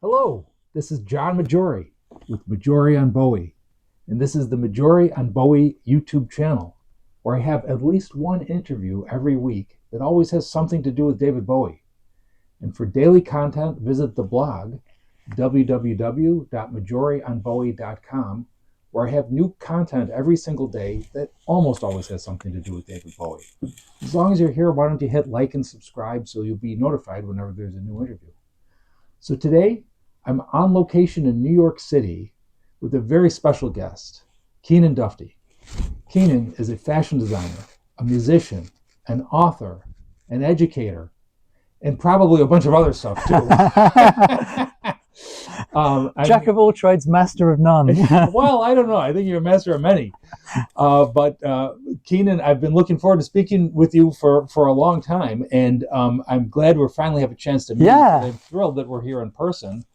Hello, this is John Majori with Majori on Bowie, and this is the Majori on Bowie YouTube channel, where I have at least one interview every week that always has something to do with David Bowie. And for daily content, visit the blog www.majorionbowie.com, where I have new content every single day that almost always has something to do with David Bowie. As long as you're here, why don't you hit like and subscribe so you'll be notified whenever there's a new interview. So today, I'm on location in New York City with a very special guest, Keanan Duffty. Keanan is a fashion designer, a musician, an author, an educator, and probably a bunch of other stuff too. Jack of all trades, master of none. Well, I don't know. I think you're a master of many. But Keanan, I've been looking forward to speaking with you for a long time, and I'm glad we finally have a chance to meet. Yeah. I'm thrilled that we're here in person.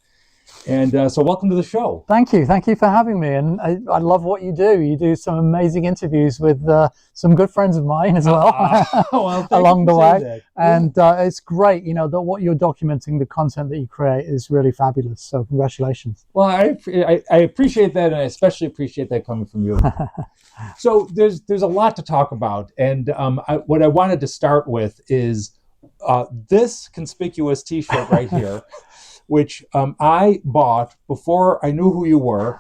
And so welcome to the show. Thank you for having me, and I love what you do. You do some amazing interviews with some good friends of mine as well, well, along the way. That. And it's great, that what you're documenting, the content that you create is really fabulous. So congratulations. Well, I appreciate that, and I especially appreciate that coming from you. So there's a lot to talk about, and what I wanted to start with is this conspicuous T-shirt right here. Which I bought before I knew who you were,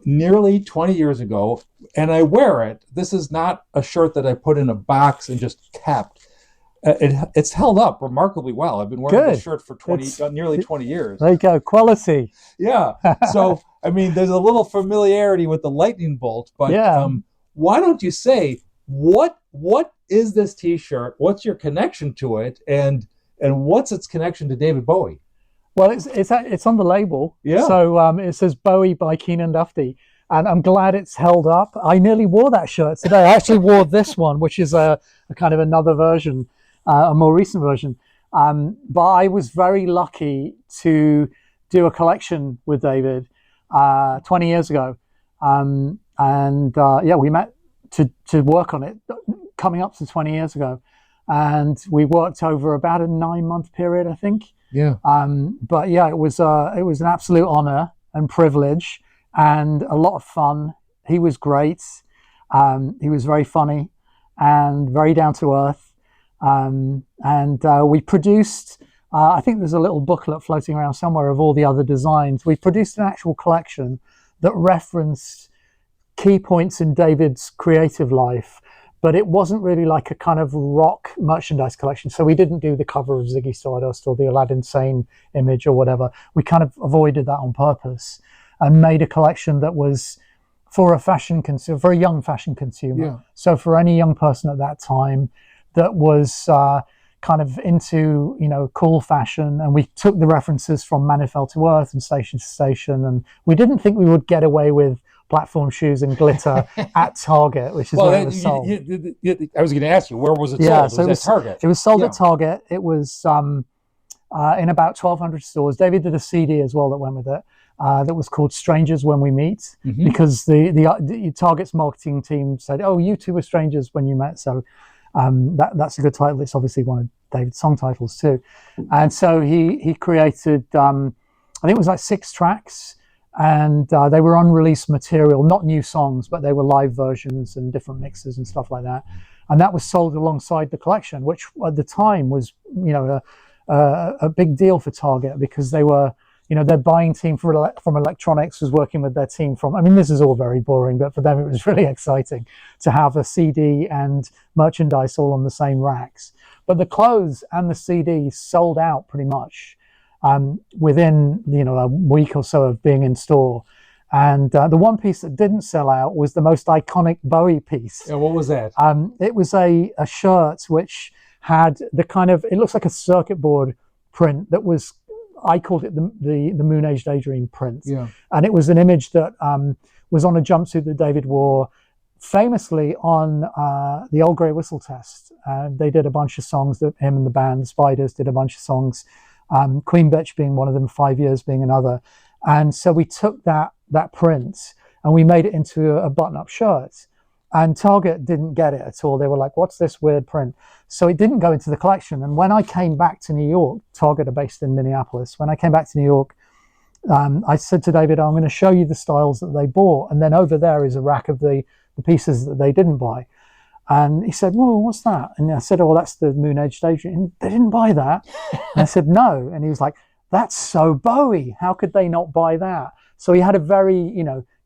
nearly 20 years ago, and I wear it. This is not a shirt that I put in a box and just kept. It's held up remarkably well. I've been wearing this shirt for nearly 20 years. There you go, quality. Yeah. So, I mean, there's a little familiarity with the lightning bolt, but why don't you say, what is this T-shirt? What's your connection to it? And what's its connection to David Bowie? Well, it's on the label. Yeah. So it says Bowie by Keanan Duffty, and I'm glad it's held up. I nearly wore that shirt today. I actually wore this one, which is a kind of another version, a more recent version. But I was very lucky to do a collection with David 20 years ago, we met to work on it, coming up to 20 years ago, and we worked over about a 9-month period, I think. Yeah. But yeah, it was an absolute honor and privilege and a lot of fun. He was great. He was very funny and very down to earth. We produced, I think there's a little booklet floating around somewhere of all the other designs. We produced an actual collection that referenced key points in David's creative life, but it wasn't really like a kind of rock merchandise collection. So we didn't do the cover of Ziggy Stardust or the Aladdin Sane image or whatever. We kind of avoided that on purpose and made a collection that was for a young fashion consumer. Yeah. So for any young person at that time that was kind of into, cool fashion, and we took the references from Manifest to Earth and Station to Station, and we didn't think we would get away with platform shoes and glitter at Target, which is where it was sold. I was going to ask you, where was it sold? Yeah, so it was at Target. It was sold at Target. It was in about 1,200 stores. David did a CD as well that went with it. That was called Strangers When We Meet, because the Target's marketing team said, "Oh, you two were strangers when you met." So that's a good title. It's obviously one of David's song titles too. And so he created, I think it was like 6 tracks. And they were unreleased material, not new songs, but they were live versions and different mixes and stuff like that. And that was sold alongside the collection, which at the time was, a big deal for Target, because they were, their buying team from electronics was working with their team from, this is all very boring, but for them it was really exciting to have a CD and merchandise all on the same racks. But the clothes and the CD sold out pretty much within a week or so of being in store. And the one piece that didn't sell out was the most iconic Bowie piece. Yeah, what was that? It was a shirt which had the kind of, it looks like a circuit board print that was, I called it the Moon Age Daydream print. Yeah. And it was an image that was on a jumpsuit that David wore famously on the Old Grey Whistle Test. They did a bunch of songs, that him and the band Spiders did a bunch of songs, Queen Bitch being one of them, 5 Years being another. And so we took that print and we made it into a button-up shirt. And Target didn't get it at all. They were like, what's this weird print? So it didn't go into the collection. And when I came back to New York, Target are based in Minneapolis. When I came back to New York I said to David, I'm going to show you the styles that they bought. And then over there is a rack of the pieces that they didn't buy. And he said, well, what's that? And I said, oh, that's the Moon Age Daydream. They didn't buy that. And I said, no. And he was like, that's so Bowie. How could they not buy that? So he had a very,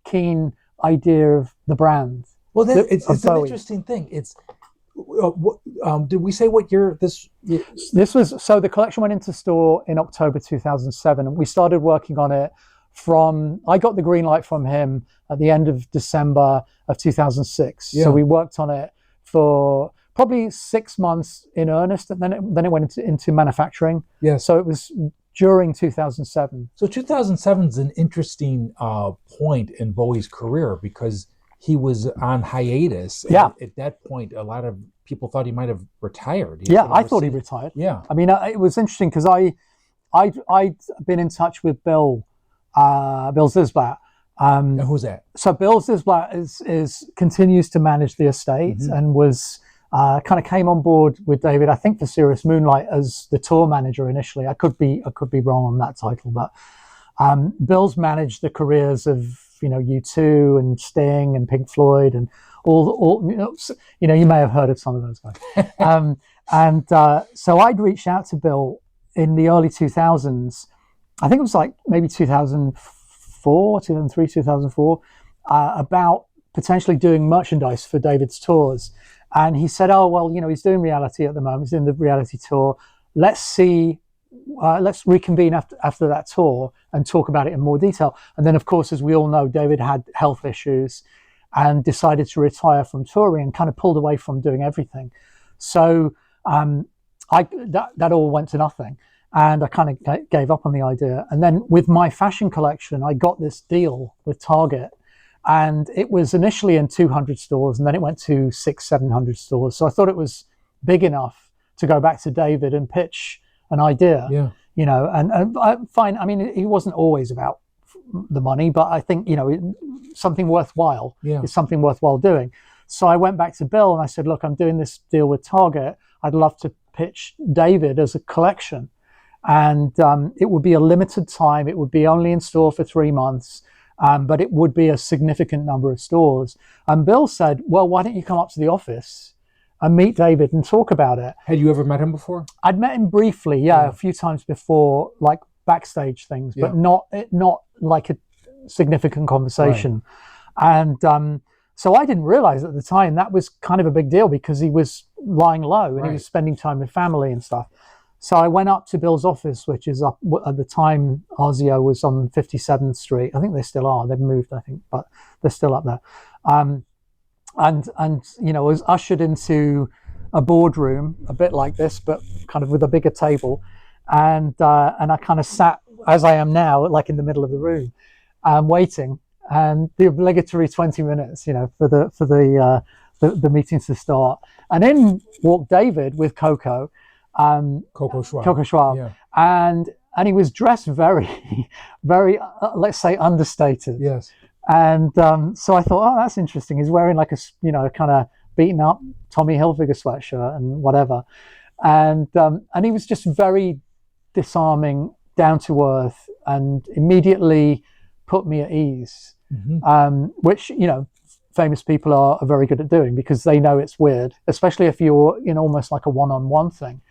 keen idea of the brand. Well, it's an interesting thing. It's did we say what year this was? So the collection went into store in October 2007, and we started working on it I got the green light from him at the end of December of 2006. Yeah. So we worked on it for probably 6 months in earnest, and then it went into manufacturing. Yeah. So it was during 2007. So 2007 is an interesting point in Bowie's career because he was on hiatus. Yeah. At that point, a lot of people thought he might have retired. I thought he retired. Yeah. I mean, it was interesting because I'd been in touch with Bill Zisblatt. Who's that? So Bill Zisblatt continues to manage the estate, mm-hmm. and was kind of came on board with David, I think, for Serious Moonlight as the tour manager initially. I could be wrong on that title, but Bill's managed the careers of U2 and Sting and Pink Floyd and all you may have heard of some of those guys. So I'd reached out to Bill in the early 2000s. I think it was like maybe 2003, 2004, about potentially doing merchandise for David's tours. And he said, oh, well, he's doing reality at the moment. He's doing the reality tour. Let's reconvene after that tour and talk about it in more detail. And then, of course, as we all know, David had health issues and decided to retire from touring and kind of pulled away from doing everything. So that all went to nothing. And I kind of gave up on the idea. And then with my fashion collection, I got this deal with Target. And it was initially in 200 stores, and then it went to 600-700 stores. So I thought it was big enough to go back to David and pitch an idea. Yeah. And fine. I mean, it wasn't always about the money, but I think, something worthwhile is something worthwhile doing. So I went back to Bill and I said, look, I'm doing this deal with Target. I'd love to pitch David as a collection. And it would be a limited time. It would be only in store for 3 months, but it would be a significant number of stores. And Bill said, well, why don't you come up to the office and meet David and talk about it? Had you ever met him before? I'd met him briefly, a few times before, like backstage things, but not like a significant conversation. Right. And so I didn't realize at the time that was kind of a big deal because he was lying low and he was spending time with family and stuff. So I went up to Bill's office, which is up at the time. Arzio was on 57th Street. I think they still are. They've moved, I think, but they're still up there. And was ushered into a boardroom, a bit like this, but kind of with a bigger table. And I kind of sat as I am now, like in the middle of the room, waiting. And the obligatory 20 minutes, for the meetings to start. And in walked David with Coco. Coco Schwab. Yeah. And he was dressed very, very, let's say, understated. Yes. And so I thought, oh, that's interesting. He's wearing like a, kind of beaten up Tommy Hilfiger sweatshirt and whatever. And he was just very disarming, down to earth, and immediately put me at ease, mm-hmm. Which, famous people are very good at doing because they know it's weird, especially if you're in almost like a one-on-one thing.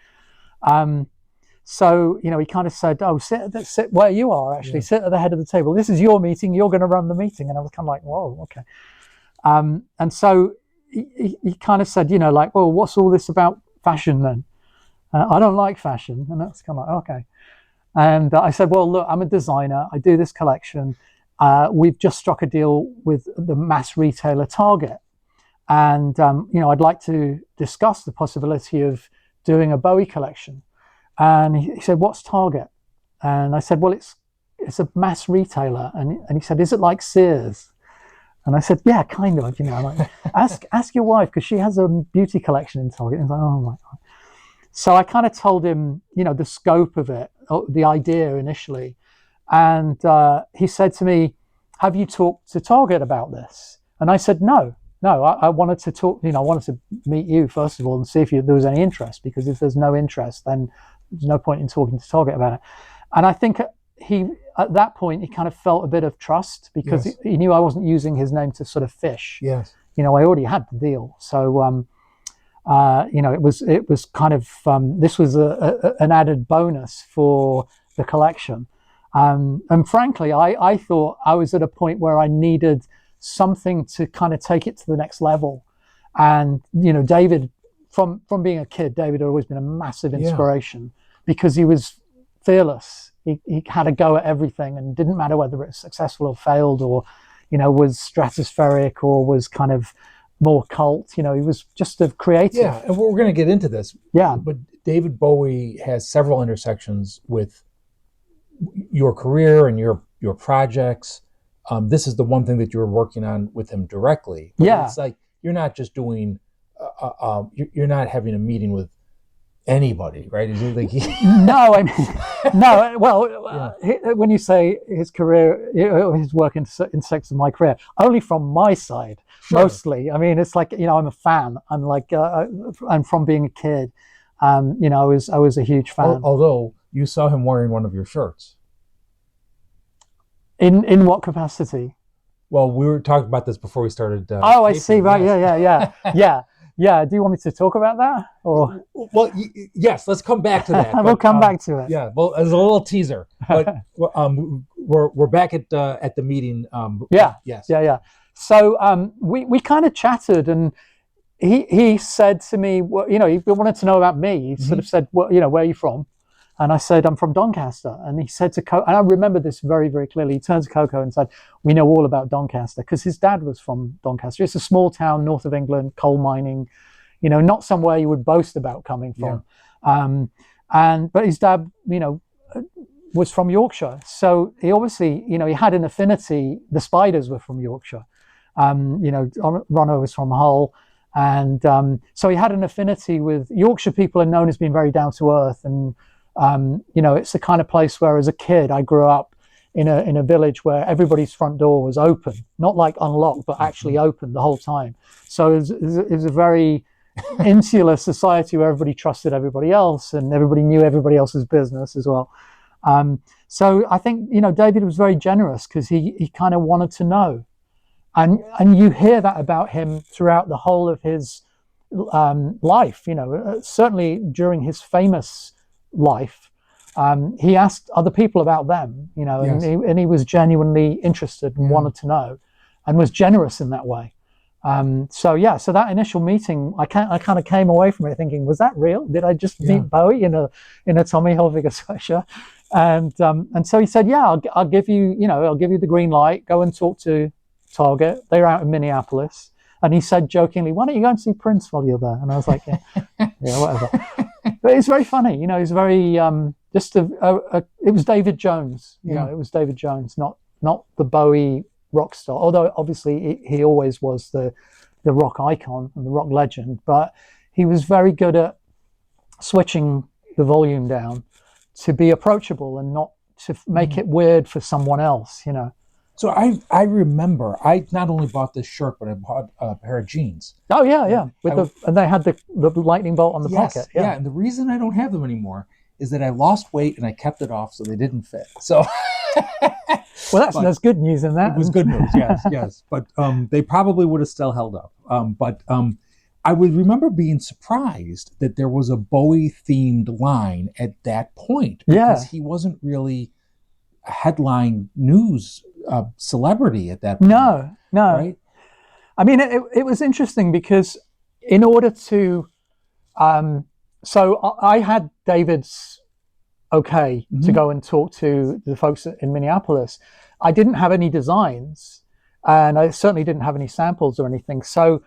So, he kind of said, oh, sit where you are, actually. Sit at the head of the table. This is your meeting. You're going to run the meeting. And I was kind of like, whoa, okay. And so he kind of said, well, what's all this about fashion then? I don't like fashion. And that's kind of like, okay. And I said, well, look, I'm a designer. I do this collection. We've just struck a deal with the mass retailer Target. And, I'd like to discuss the possibility of doing a Bowie collection. And he said, what's Target? And I said, well, it's a mass retailer. And he said, is it like Sears? And I said, yeah, kind of, like, ask your wife, because she has a beauty collection in Target. And he's like, oh my God. So I kind of told him, the scope of it, the idea initially. And he said to me, have you talked to Target about this? And I said, no, I wanted to talk, I wanted to meet you first of all and see if there was any interest, because if there's no interest, then there's no point in talking to Target about it. And I think he at that point he kind of felt a bit of trust because he knew I wasn't using his name to sort of fish. Yes. I already had the deal, so it was kind of this was an added bonus for the collection. And frankly, I thought I was at a point where I needed something to kind of take it to the next level. And, David, from being a kid, David had always been a massive inspiration because he was fearless. He had a go at everything and didn't matter whether it was successful or failed or, was stratospheric or was kind of more cult. He was just a creative. Yeah, and we're going to get into this. Yeah. But David Bowie has several intersections with your career and your projects. This is the one thing that you're working on with him directly. But it's like you're not just doing, you're not having a meeting with anybody, right? Is it like No, I mean, no. Well, when you say his career, his work intersects with my career, only from my side, mostly. I mean, it's like I'm a fan. I'm like, and from being a kid, I was a huge fan. Although you saw him wearing one of your shirts. In what capacity? Well, we were talking about this before we started. I see. Right. Yeah. Do you want me to talk about that? Or yes, let's come back to that. We'll come back to it. Yeah. Well, as a little teaser, but we're back at the meeting. Yes. Yeah. So we kind of chatted, and he said to me, well, he wanted to know about me. He sort of said, well, where are you from? And I said, I'm from Doncaster. And he said to Coco, and I remember this very, very clearly. He turned to Coco and said, we know all about Doncaster, because his dad was from Doncaster. It's a small town north of England, coal mining, not somewhere you would boast about coming from. Yeah. But his dad, was from Yorkshire. So he obviously, he had an affinity. The Spiders were from Yorkshire. Ronno was from Hull. And so he had an affinity with Yorkshire. People are known as being very down to earth, and it's the kind of place where as a kid I grew up in a village where everybody's front door was open, not like unlocked, but actually open the whole time. So it was a very insular society where everybody trusted everybody else and everybody knew everybody else's business as well. So I think, David was very generous because he kind of wanted to know. And you hear that about him throughout the whole of his life, certainly during his famous life. He asked other people about them, and he was genuinely interested and wanted to know and was generous in that way. So that initial meeting, I kind of came away from it thinking, was that real? Did I just meet Bowie in a Tommy Hilfiger sweatshirt? And so he said, I'll give you the green light, go and talk to Target. They were out in Minneapolis. And he said jokingly, why don't you go and see Prince while you're there? And I was like, whatever. But it's very funny, he's very, it was David Jones, it was David Jones, not the Bowie rock star, although obviously he always was the rock icon and the rock legend, but he was very good at switching the volume down to be approachable and not to make it weird for someone else, So I remember I not only bought this shirt, but I bought a pair of jeans. Oh yeah. And they had the lightning bolt on the pocket. Yeah. And the reason I don't have them anymore is that I lost weight and I kept it off so they didn't fit. So well, that's good news in that. It was good news, yes. But they probably would have still held up. But I would remember being surprised that there was a Bowie themed line at that point because he wasn't really a headline news celebrity at that point. No. Right? I mean, it was interesting because in order to, so I had David's okay to go and talk to the folks in Minneapolis. I didn't have any designs, and I certainly didn't have any samples or anything. So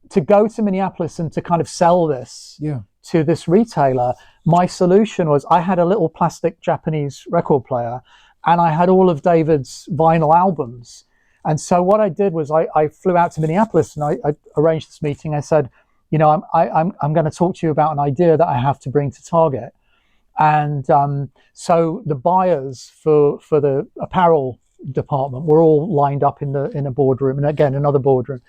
to go to Minneapolis and to kind of sell this to this retailer, my solution was I had a little plastic Japanese record player, and I had all of David's vinyl albums. And so what I did was I flew out to Minneapolis and I arranged this meeting. I said, I'm going to talk to you about an idea that I have to bring to Target. And so the buyers for the apparel department were all lined up in a boardroom, and again, another boardroom.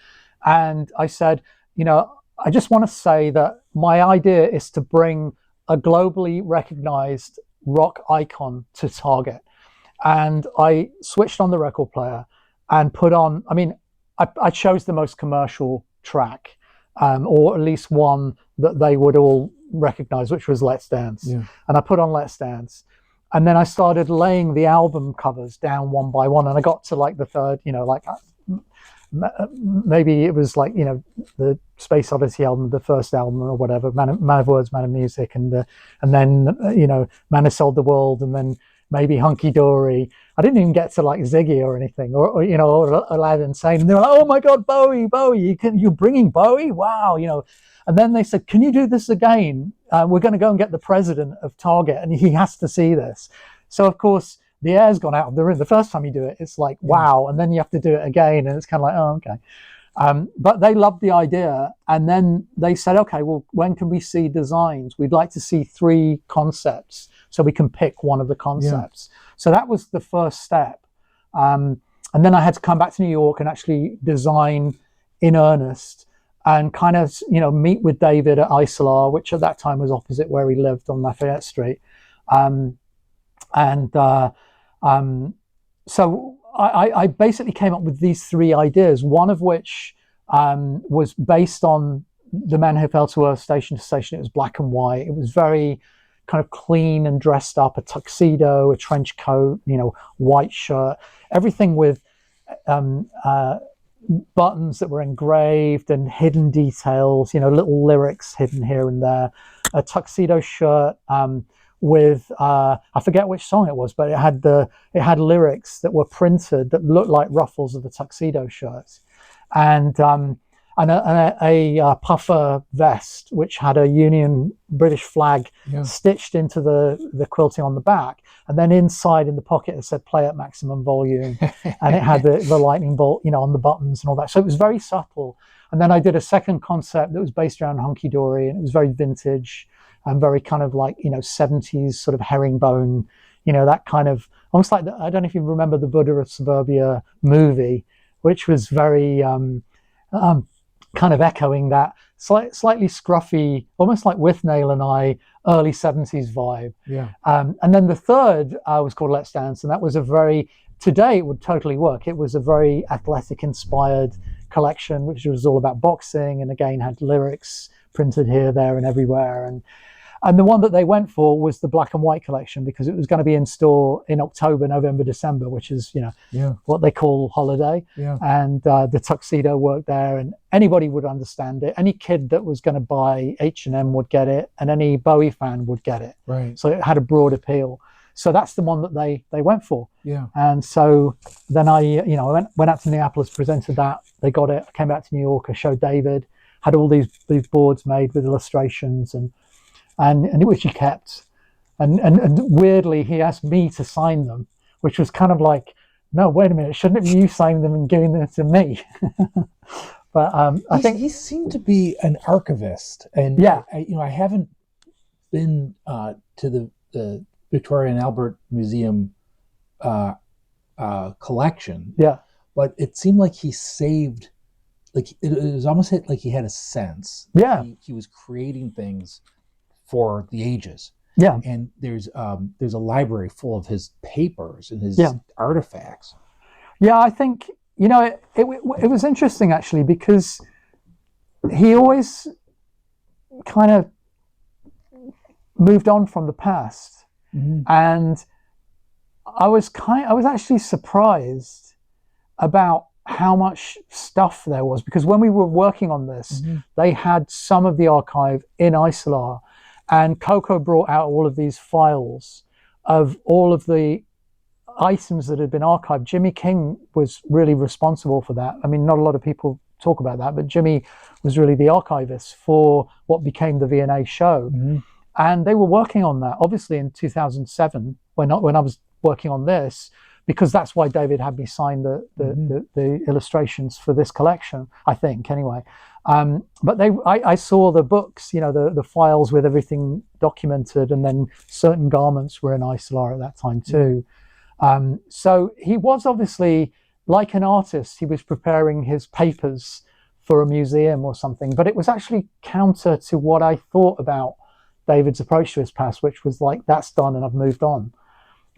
And I said, I just want to say that my idea is to bring a globally recognized rock icon to Target. and I switched on the record player and put on. I mean, I chose the most commercial track, or at least one that they would all recognize, which was Let's Dance. Yeah. And I put on Let's Dance. And then I started laying the album covers down one by one. And I got to like the third, like maybe it was like, the Space Odyssey album, the first album or whatever, Man of Words, Man of Music. And then, Man Who Sold the World, and then maybe Hunky Dory. I didn't even get to like Ziggy or anything, or Aladdin Sane. And they were like, "Oh my God, Bowie, you're bringing Bowie? Wow, And then they said, "Can you do this again? We're going to go and get the president of Target, and he has to see this." So of course the air's gone out of the room. The first time you do it, it's like wow, and then you have to do it again, and it's kind of like, oh, okay. But they loved the idea, and then they said, "Okay, well, when can we see designs? We'd like to see 3 concepts, so we can pick one of the concepts." Yeah. So that was the first step. And then I had to come back to New York and actually design in earnest and kind of, meet with David at Isolar, which at that time was opposite where he lived on Lafayette Street. So I basically came up with these 3 ideas, one of which was based on The Men Who Fell to Earth, Station to Station. It was black and white. It was very kind of clean and dressed up, a tuxedo, a trench coat, white shirt, everything with buttons that were engraved and hidden details, little lyrics hidden here and there, a tuxedo shirt with I forget which song it was, but it had lyrics that were printed that looked like ruffles of the tuxedo shirts, and a puffer vest which had a Union British flag stitched into the quilting on the back, and then inside in the pocket it said "play at maximum volume," and it had the lightning bolt, on the buttons and all that. So it was very subtle. And then I did a second concept that was based around Hunky Dory, and it was very vintage and very kind of like 70s sort of herringbone, that kind of almost like I don't know if you remember the Buddha of Suburbia movie, which was very kind of echoing that slightly scruffy, almost like Withnail and I, early 70s vibe. Yeah. And then the third was called Let's Dance, and that was today it would totally work. It was a very athletic inspired collection, which was all about boxing, and again had lyrics printed here, there, and everywhere. And the one that they went for was the black and white collection, because it was going to be in store in October, November, December, which is, what they call holiday. Yeah. And the tuxedo worked there, and anybody would understand it. Any kid that was going to buy H&M would get it, and any Bowie fan would get it. Right. So it had a broad appeal. So that's the one that they went for. Yeah. And so then I went out to Minneapolis, presented that. They got it. I came back to New York. I showed David, had all these boards made with illustrations, and which he kept, and weirdly he asked me to sign them, which was kind of like, no, wait a minute, shouldn't it be you signing them and giving them to me? But I think he seemed to be an archivist, and yeah, I haven't been to the Victoria and Albert Museum collection, but it seemed like he saved, like it was almost like he had a sense. Yeah, he was creating things for the ages. Yeah. And there's a library full of his papers and his artifacts. Yeah, I think, it was interesting actually, because he always kind of moved on from the past. Mm-hmm. And I was actually surprised about how much stuff there was, because when we were working on this, they had some of the archive in Isolar. And Coco brought out all of these files of all of the items that had been archived. Jimmy King was really responsible for that. I mean, not a lot of people talk about that, but Jimmy was really the archivist for what became the V&A show. Mm-hmm. And they were working on that, obviously, in 2007, when I was working on this, because that's why David had me sign the illustrations for this collection, I think, anyway. But I saw the books, the files with everything documented, and then certain garments were in Isolar at that time too. So he was obviously, like an artist, he was preparing his papers for a museum or something, but it was actually counter to what I thought about David's approach to his past, which was like, that's done and I've moved on.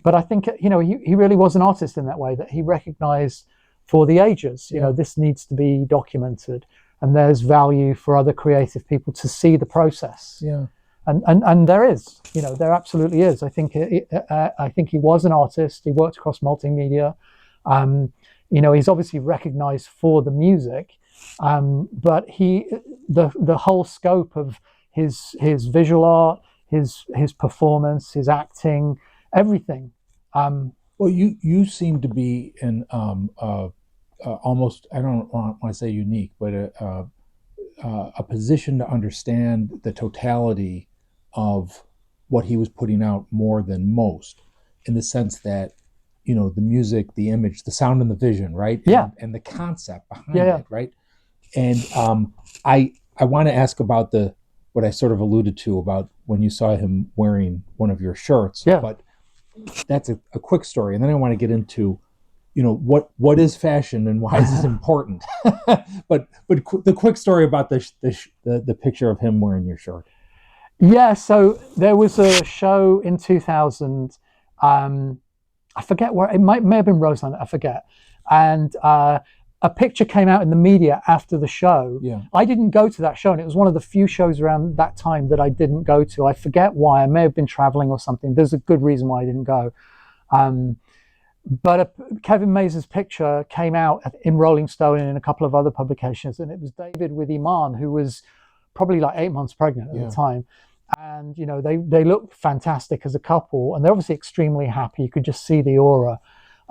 but I think, he really was an artist in that way, that he recognized for the ages, this needs to be documented, and there's value for other creative people to see the process. Yeah. And there is, there absolutely is. I think he was an artist. He worked across multimedia. He's obviously recognized for the music, but the whole scope of his visual art, his performance, his acting, everything. Well, you seem to be in almost, I don't want to say unique, but a position to understand the totality of what he was putting out more than most, in the sense that, the music, the image, the sound, and the vision, right? Yeah. And the concept behind it, right? And I want to ask about what I sort of alluded to about when you saw him wearing one of your shirts. Yeah. But that's a quick story, and then I want to get into, what is fashion and why is it important. but the quick story about the picture of him wearing your shirt. Yeah, so there was a show in 2000. I forget where, it may have been Roseland, I forget. And a picture came out in the media after the show. Yeah. I didn't go to that show, and it was one of the few shows around that time that I didn't go to. I forget why. I may have been traveling or something. There's a good reason why I didn't go. But Kevin Mays' picture came out in Rolling Stone and in a couple of other publications, and it was David with Iman, who was probably like 8 months pregnant at the time. And, they looked fantastic as a couple, and they're obviously extremely happy. You could just see the aura.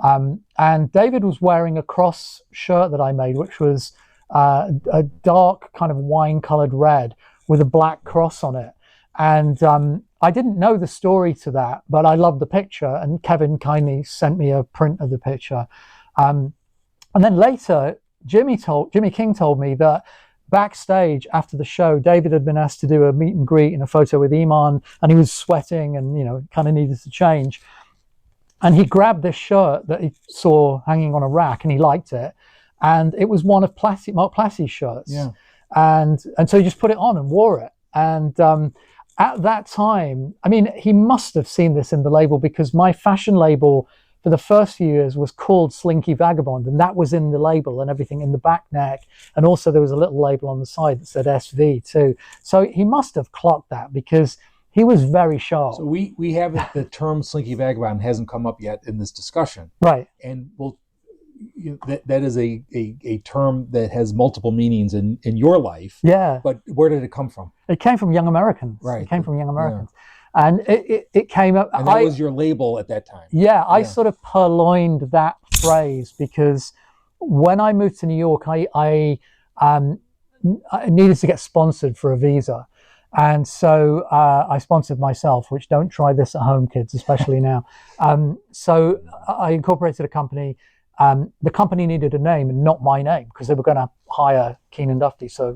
And David was wearing a cross shirt that I made, which was a dark kind of wine-colored red with a black cross on it. And I didn't know the story to that, but I loved the picture, and Kevin kindly sent me a print of the picture. And then later, Jimmy King told me that backstage after the show, David had been asked to do a meet and greet and a photo with Iman, and he was sweating and, kind of needed to change. And he grabbed this shirt that he saw hanging on a rack, and he liked it. And it was one of Mark Plassey's shirts. Yeah. And so he just put it on and wore it. And at that time, he must have seen this in the label, because my fashion label for the first few years was called Slinky Vagabond, and that was in the label and everything, in the back neck. And also there was a little label on the side that said SV too. So he must have clocked that, because he was very sharp. So we have the term Slinky Vagabond hasn't come up yet in this discussion. Right. And that is a term that has multiple meanings in your life. Yeah. But where did it come from? It came from Young Americans. Right. It came from Young Americans. Yeah. And it came up. And that was your label at that time. Yeah, I sort of purloined that phrase, because when I moved to New York, I needed to get sponsored for a visa. And so I sponsored myself, which don't try this at home, kids, especially now. So I incorporated a company. The company needed a name and not my name, because they were going to hire Keanan Duffty. So,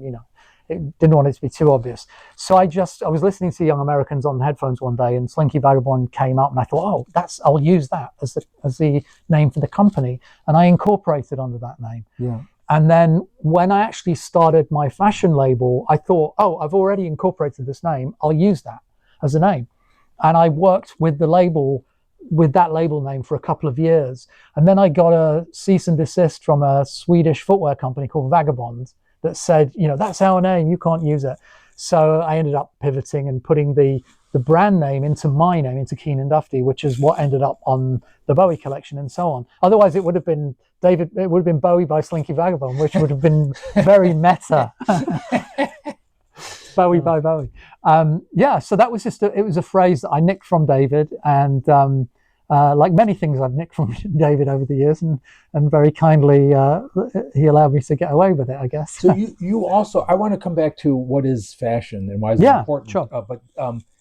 it didn't want it to be too obvious. So I was listening to Young Americans on headphones one day, and Slinky Vagabond came up, and I thought, I'll use that as the name for the company. And I incorporated under that name. Yeah. And then when I actually started my fashion label, I thought, I've already incorporated this name. I'll use that as a name. And I worked with the label, with that label name, for a couple of years. And then I got a cease and desist from a Swedish footwear company called Vagabond that said, that's our name, you can't use it. So I ended up pivoting and putting the brand name into my name, into Keanan Duffty, which is what ended up on the Bowie collection and so on. Otherwise, it would have been Bowie by Slinky Vagabond, which would have been very meta. Bowie by Bowie. So that was it was a phrase that I nicked from David, and like many things I've nicked from David over the years, and very kindly he allowed me to get away with it, I guess. So you also, I want to come back to what is fashion and why is it important. Sure.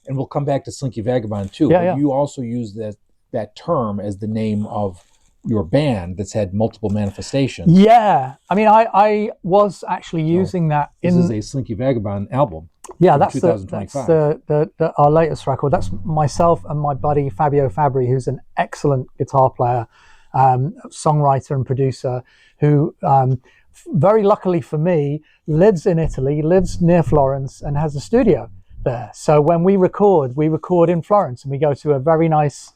And we'll come back to Slinky Vagabond too. But you also use that term as the name of your band that's had multiple manifestations. Yeah, I was actually using that. This is a Slinky Vagabond album. Yeah, that's 2025. Our latest record. That's myself and my buddy Fabio Fabri, who's an excellent guitar player, songwriter and producer, who very luckily for me lives in Italy, lives near Florence, and has a studio there. So when we record in Florence, and we go to a very nice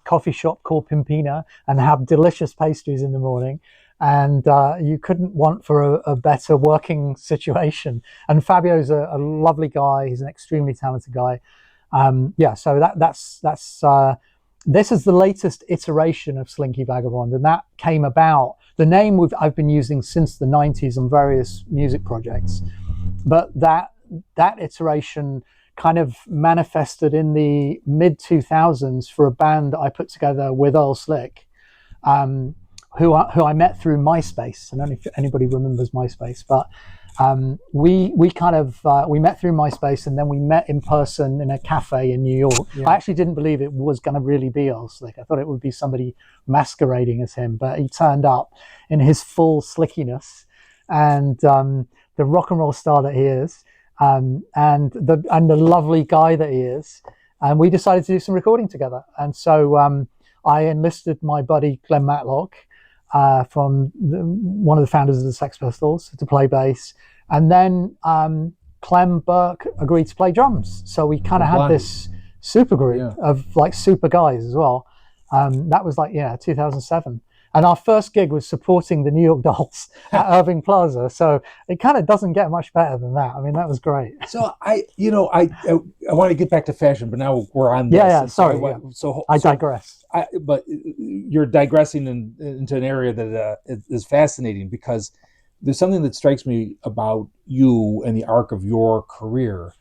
coffee shop called Pimpina and have delicious pastries in the morning. And you couldn't want for a better working situation. And Fabio's a lovely guy. He's an extremely talented guy. So that's this is the latest iteration of Slinky Vagabond, and that came about. The name I've been using since the 90s on various music projects, but that iteration kind of manifested in the mid 2000s for a band that I put together with Earl Slick, who I met through MySpace. I don't know if anybody remembers MySpace, but we met through MySpace, and then we met in person in a cafe in New York. Yeah. I actually didn't believe it was going to really be Earl Slick. I thought it would be somebody masquerading as him, but he turned up in his full slickiness and the rock and roll star that he is, and the lovely guy that he is. And we decided to do some recording together. And so I enlisted my buddy Glen Matlock, one of the founders of the Sex Pistols, to play bass, and then Clem Burke agreed to play drums. So we kind of had this super group of like super guys as well. That was 2007, and our first gig was supporting the New York Dolls at Irving Plaza. So it kind of doesn't get much better than that. I mean, that was great. So I want to get back to fashion, but now we're on this. So I digress. But you're digressing into an area that is fascinating, because there's something that strikes me about you and the arc of your career,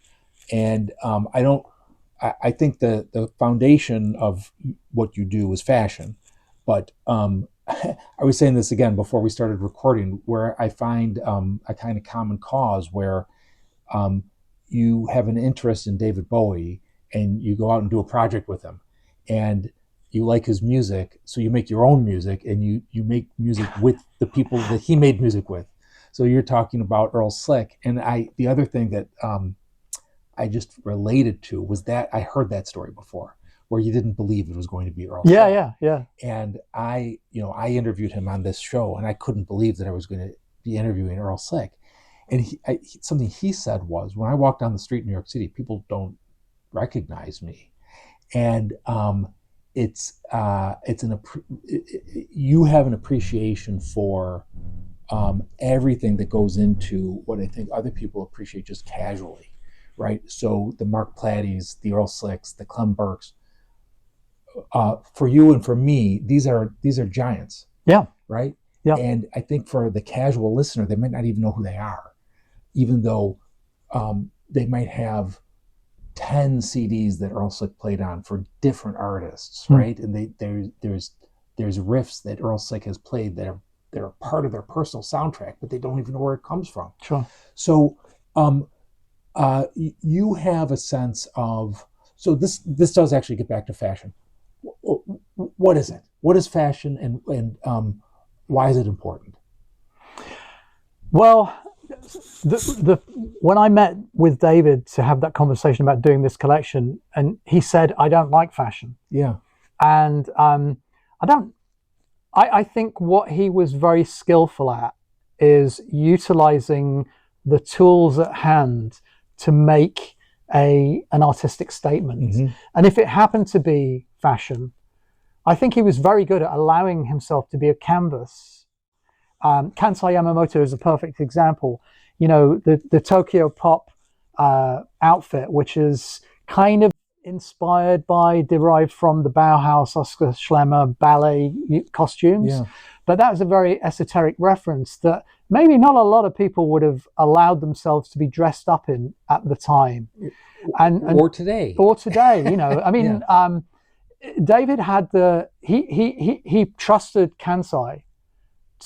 and I think the foundation of what you do is fashion, but I was saying this again before we started recording, where I find a kind of common cause where you have an interest in David Bowie and you go out and do a project with him, and you like his music, so you make your own music, and you make music with the people that he made music with. So you're talking about Earl Slick, and the other thing that I just related to was that I heard that story before, where you didn't believe it was going to be Earl Slick. Yeah. And I interviewed him on this show, and I couldn't believe that I was going to be interviewing Earl Slick. And something he said was, when I walk down the street in New York City, people don't recognize me, and you have an appreciation for everything that goes into what I think other people appreciate just casually, right? So the Mark Plattys, the Earl Slicks, the Clem Burkes, for you and for me, these are giants. Yeah. Right? Yeah. And I think for the casual listener, they might not even know who they are, even though they might have 10 CDs that Earl Slick played on for different artists, right? And there's riffs that Earl Slick has played that are part of their personal soundtrack, but they don't even know where it comes from. Sure. So you have a sense of, so this does actually get back to fashion. What is it? What is fashion, and why is it important? Well, when I met with David to have that conversation about doing this collection, and he said, I don't like fashion. Yeah. And I think what he was very skillful at is utilizing the tools at hand to make an artistic statement. Mm-hmm. And if it happened to be fashion, I think he was very good at allowing himself to be a canvas. Kansai Yamamoto is a perfect example. You know, the Tokyo Pop outfit, which is kind of derived from the Bauhaus, Oskar Schlemmer ballet costumes. Yeah. But that was a very esoteric reference that maybe not a lot of people would have allowed themselves to be dressed up in at the time. Or today, you know. I mean, yeah. David had he trusted Kansai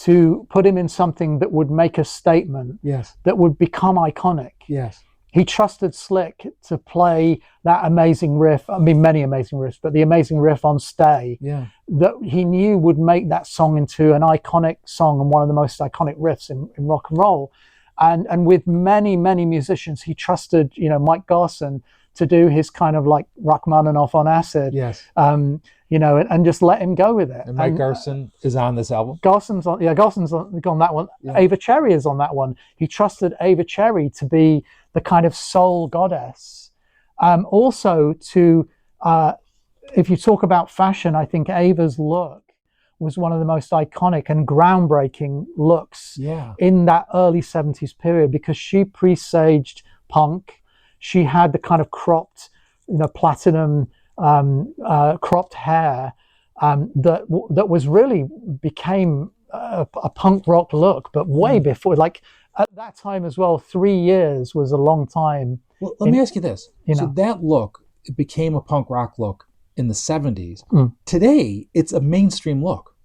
to put him in something that would make a statement, yes, that would become iconic. Yes. He trusted Slick to play that amazing riff. I mean, many amazing riffs, but the amazing riff on Stay, yeah, that he knew would make that song into an iconic song and one of the most iconic riffs in rock and roll. And with many, many musicians, he trusted, you know, Mike Garson to do his kind of like Rachmaninoff on acid. Yes. You know, and just let him go with it. And Mike Garson is on this album? Garson's on that one. Yeah. Ava Cherry is on that one. He trusted Ava Cherry to be the kind of soul goddess. Also to if you talk about fashion, I think Ava's look was one of the most iconic and groundbreaking looks in that early 70s period, because she presaged punk. She had the kind of cropped, platinum cropped hair that was really became a punk rock look, but way before, like at that time as well. 3 years was a long time. Well, let me ask you this. So that look, it became a punk rock look in the 70s. Today, it's a mainstream look,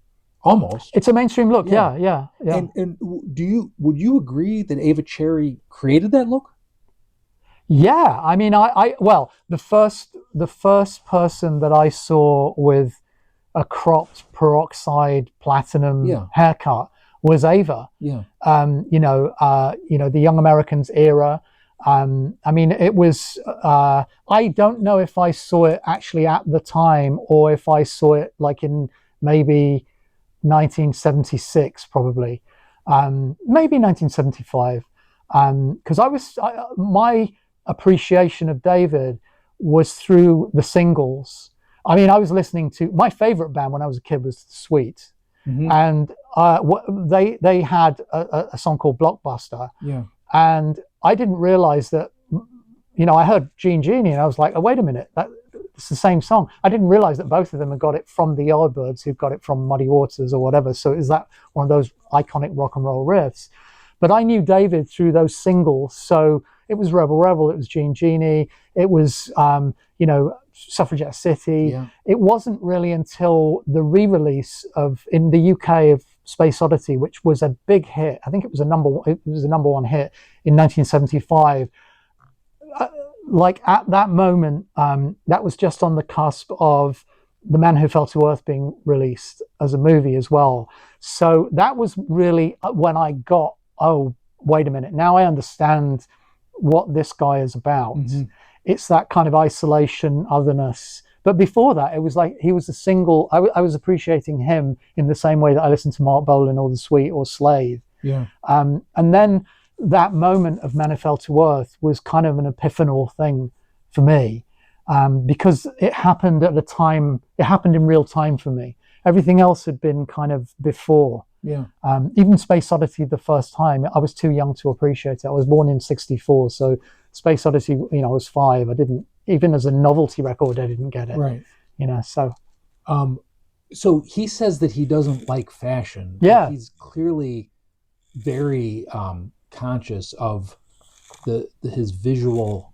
almost. It's a mainstream look, yeah. And would you agree that Ava Cherry created that look? Yeah, I mean, the first person that I saw with a cropped peroxide platinum haircut was Ava. Yeah. The Young Americans era. I mean, it was, I don't know if I saw it actually at the time, or if I saw it like in maybe 1976, probably, maybe 1975. Because my appreciation of David was through the singles. I mean, I was listening to, my favorite band when I was a kid was Sweet. And they had a song called Blockbuster. Yeah. And I didn't realize that, I heard Gene Genie and I was like, oh, wait a minute, it's the same song. I didn't realize that both of them had got it from the Yardbirds, who got it from Muddy Waters or whatever. So is that one of those iconic rock and roll riffs? But I knew David through those singles. So it was Rebel Rebel, it was Gene Genie, it was, Suffragette City. Yeah. It wasn't really until the re-release in the UK of Space Oddity, which was a big hit. I think it was a number one hit in 1975. Like at that moment, that was just on the cusp of The Man Who Fell to Earth being released as a movie as well. So that was really when I got, oh, wait a minute, now I understand what this guy is about. It's that kind of isolation, otherness. But before that, it was like he was a single. I was appreciating him in the same way that I listened to Mark Bolan or The Sweet or Slave. Yeah. And then that moment of Man Who Fell to Earth was kind of an epiphanal thing for me, because it happened at the time. It happened in real time for me. Everything else had been kind of before. Yeah. Even Space Oddity the first time, I was too young to appreciate it. I was born in '64, so Space Odyssey, I was 5. I didn't, even as a novelty record, I didn't get it. Right. So. So he says that he doesn't like fashion. Yeah. He's clearly very conscious of his visual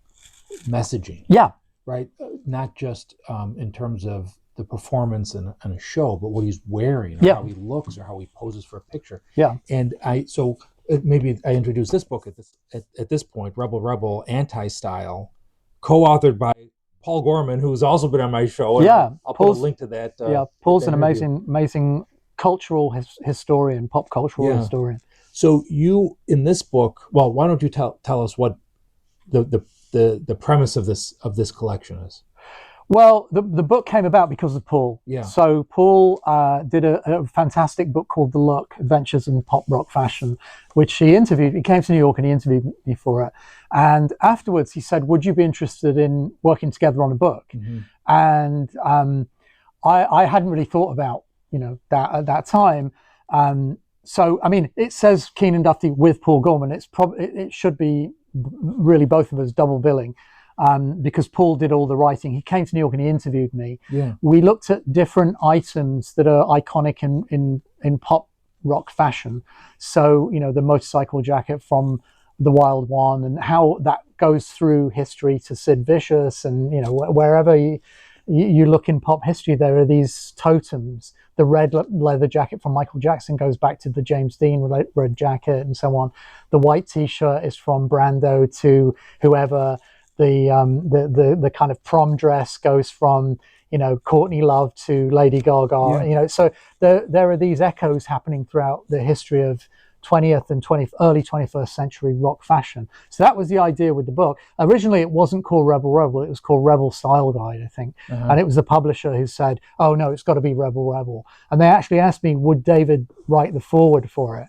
messaging. Yeah. Right. Not just in terms of the performance in a show, but what he's wearing, or how he looks, or how he poses for a picture. Yeah. And maybe I introduced this book at this point, Rebel Rebel, Anti-Style, co-authored by Paul Gorman, who's also been on my show. And I'll put a link to that. Paul's an amazing cultural historian, pop cultural historian. So you, in this book, well, why don't you tell us what the premise of this collection is? Well, the book came about because of Paul. Yeah. So Paul did a fantastic book called The Look: Adventures in Pop Rock Fashion, which he interviewed. He came to New York and he interviewed me for it. And afterwards he said, would you be interested in working together on a book? And I hadn't really thought about, that at that time. So, I mean, it says Keanan Duffty with Paul Gorman. It should be really both of us double billing. Because Paul did all the writing. He came to New York and he interviewed me. Yeah. We looked at different items that are iconic in pop rock fashion. So, the motorcycle jacket from The Wild One, and how that goes through history to Sid Vicious, and, wherever you look in pop history, there are these totems. The red leather jacket from Michael Jackson goes back to the James Dean red jacket, and so on. The white T-shirt is from Brando to whoever. The kind of prom dress goes from Courtney Love to Lady Gaga. So there are these echoes happening throughout the history of 20th and early 21st century rock fashion. So that was the idea with the book. Originally it wasn't called Rebel Rebel, it was called Rebel Style Guide, I think. And it was the publisher who said, oh no, it's got to be Rebel Rebel. And they actually asked me, would David write the foreword for it?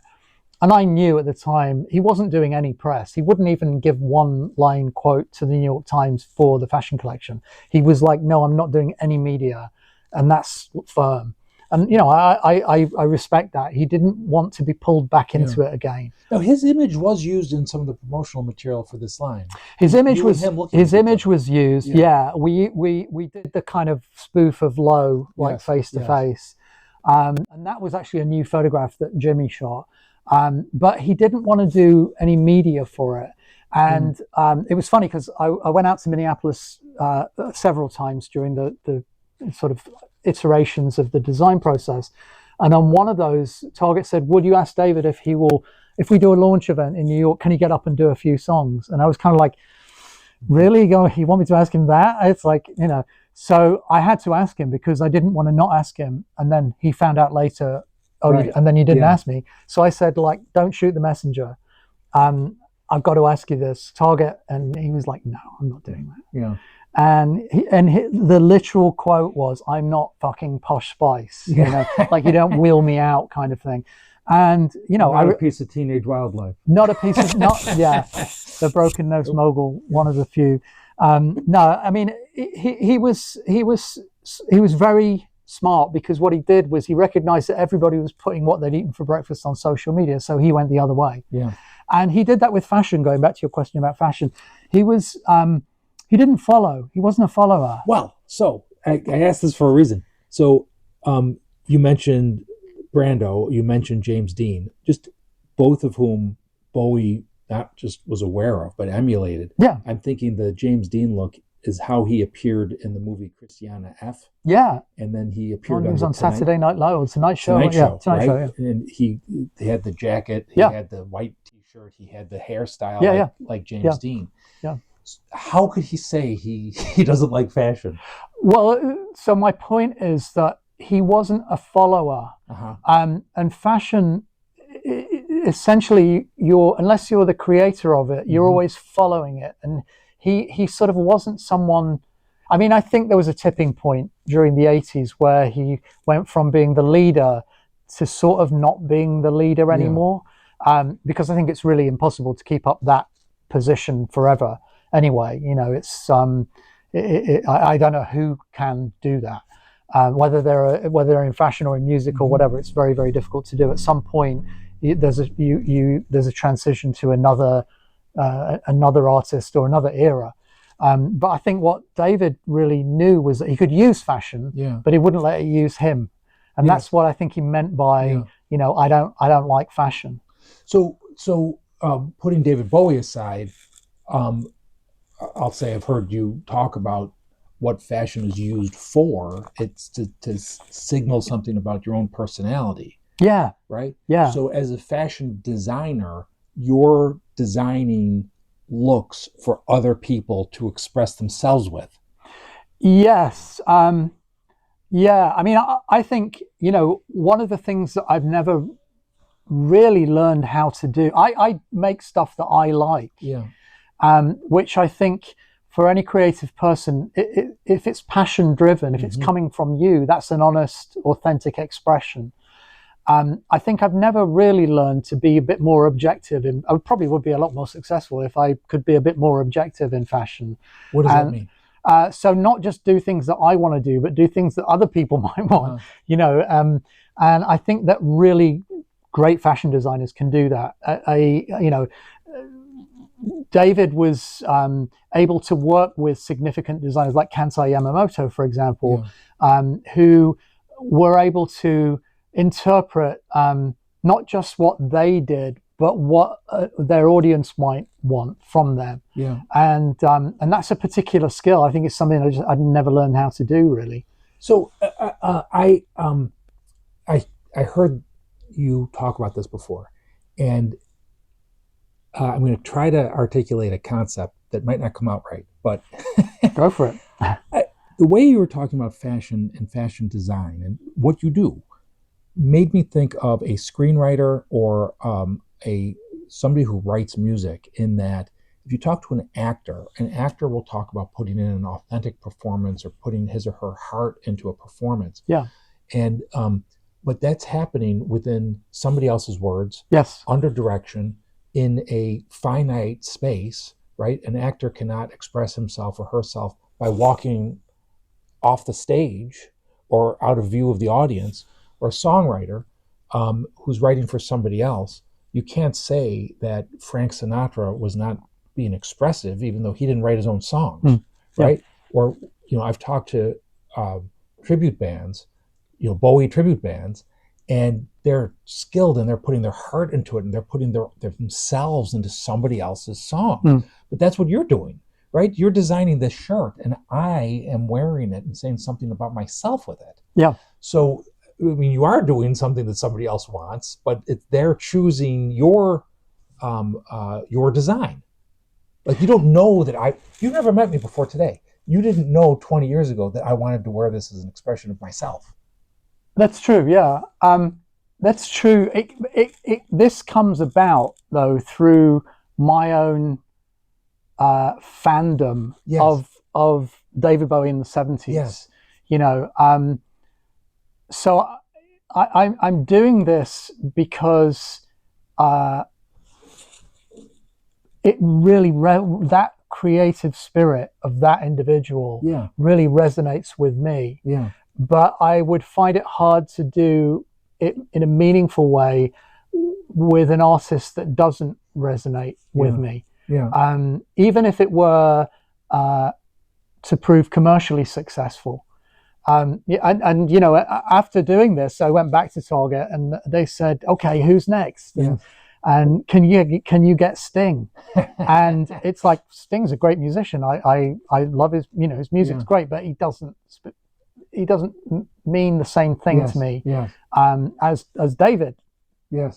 and I knew at the time he wasn't doing any press. He wouldn't even give one line quote to the New York Times for the fashion collection. He was like, no, I'm not doing any media. And that's firm. And, I respect that. He didn't want to be pulled back into it again. Now, his image was used in some of the promotional material for this line. His image was used. Yeah. We did the kind of spoof of Low, like face to face. And that was actually a new photograph that Jimmy shot. But he didn't want to do any media for it. And it was funny because I went out to Minneapolis several times during the sort of iterations of the design process. And on one of those, Target said, would you ask David if we do a launch event in New York, can he get up and do a few songs? And I was kind of like, really? You want me to ask him that? It's like, so I had to ask him because I didn't want to not ask him. And then he found out later, and then you didn't ask me. So I said, like, don't shoot the messenger. I've got to ask you this, Target. And he was like, no, I'm not doing that. Yeah. And the literal quote was, I'm not fucking Posh Spice, like you don't wheel me out kind of thing. And, not a piece of teenage wildlife. Not a piece of, the broken nose mogul, one of the few. No, I mean, he was very smart because what he did was he recognized that everybody was putting what they'd eaten for breakfast on social media. So he went the other way. Yeah. And he did that with fashion, going back to your question about fashion. He was, he didn't follow. He wasn't a follower. Well, so I asked this for a reason. So you mentioned Brando, you mentioned James Dean, just both of whom Bowie not just was aware of, but emulated. Yeah. I'm thinking the James Dean look is how he appeared in the movie Christiana F. Yeah. And then he appeared on Saturday Night Live, or Tonight Show. Tonight Show, right? And he had the jacket, he had the white t-shirt, he had the hairstyle like James Dean. Yeah. How could he say he doesn't like fashion? Well, so my point is that he wasn't a follower. And fashion, essentially, unless you're the creator of it, you're always following it. And he sort of wasn't someone. I mean, I think there was a tipping point during the 80s where he went from being the leader to sort of not being the leader anymore. Because I think it's really impossible to keep up that position forever. Anyway, it's I don't know who can do that. Whether they're in fashion or in music or whatever, it's very, very difficult to do. At some point, there's a transition to another artist or another era. But I think what David really knew was that he could use fashion, but he wouldn't let it use him, and that's what I think he meant by I don't like fashion. So putting David Bowie aside, I'll say I've heard you talk about what fashion is used for. It's to signal something about your own personality. Yeah. Right? Yeah. So as a fashion designer, you're designing looks for other people to express themselves with. Yes. Yeah. I mean, I think, one of the things that I've never really learned how to do, I make stuff that I like. Yeah. Which I think for any creative person, if it's passion driven, if it's coming from you, that's an honest, authentic expression. I think I've never really learned to be a bit more objective. I probably would be a lot more successful if I could be a bit more objective in fashion. What does that mean? So not just do things that I want to do, but do things that other people might want, and I think that really great fashion designers can do that. David was able to work with significant designers like Kansai Yamamoto, for example, who were able to interpret not just what they did, but what their audience might want from them. Yeah. And that's a particular skill. I think it's something I'd never learned how to do, really. So I heard you talk about this before, and I'm going to try to articulate a concept that might not come out right, but go for it. The way you were talking about fashion and fashion design and what you do made me think of a screenwriter or somebody who writes music, in that if you talk to an actor will talk about putting in an authentic performance or putting his or her heart into a performance. Yeah. And but that's happening within somebody else's words, Yes. under direction, in a finite space, right? An actor cannot express himself or herself by walking off the stage or out of view of the audience. Or a songwriter who's writing for somebody else, you can't say that Frank Sinatra was not being expressive, even though he didn't write his own songs, right? Or, I've talked to tribute bands, Bowie tribute bands, and they're skilled and they're putting their heart into it and they're putting themselves into somebody else's song. But that's what you're doing, right? You're designing this shirt and I am wearing it and saying something about myself with it. Yeah. So, I mean, you are doing something that somebody else wants, but they're choosing your design. Like, you don't know that you never met me before today. You didn't know 20 years ago that I wanted to wear this as an expression of myself. That's true. Yeah. That's true. This comes about though through my own fandom of David Bowie in the 70s. Yes. So I'm doing this because it really that creative spirit of that individual really resonates with me. Yeah. But I would find it hard to do it in a meaningful way with an artist that doesn't resonate with me. Yeah. Even if it were to prove commercially successful. After doing this, I went back to Target and they said, "Okay, who's next?" And can you get Sting? And it's like, Sting's a great musician. I love his music's great, but he doesn't mean the same thing to me as David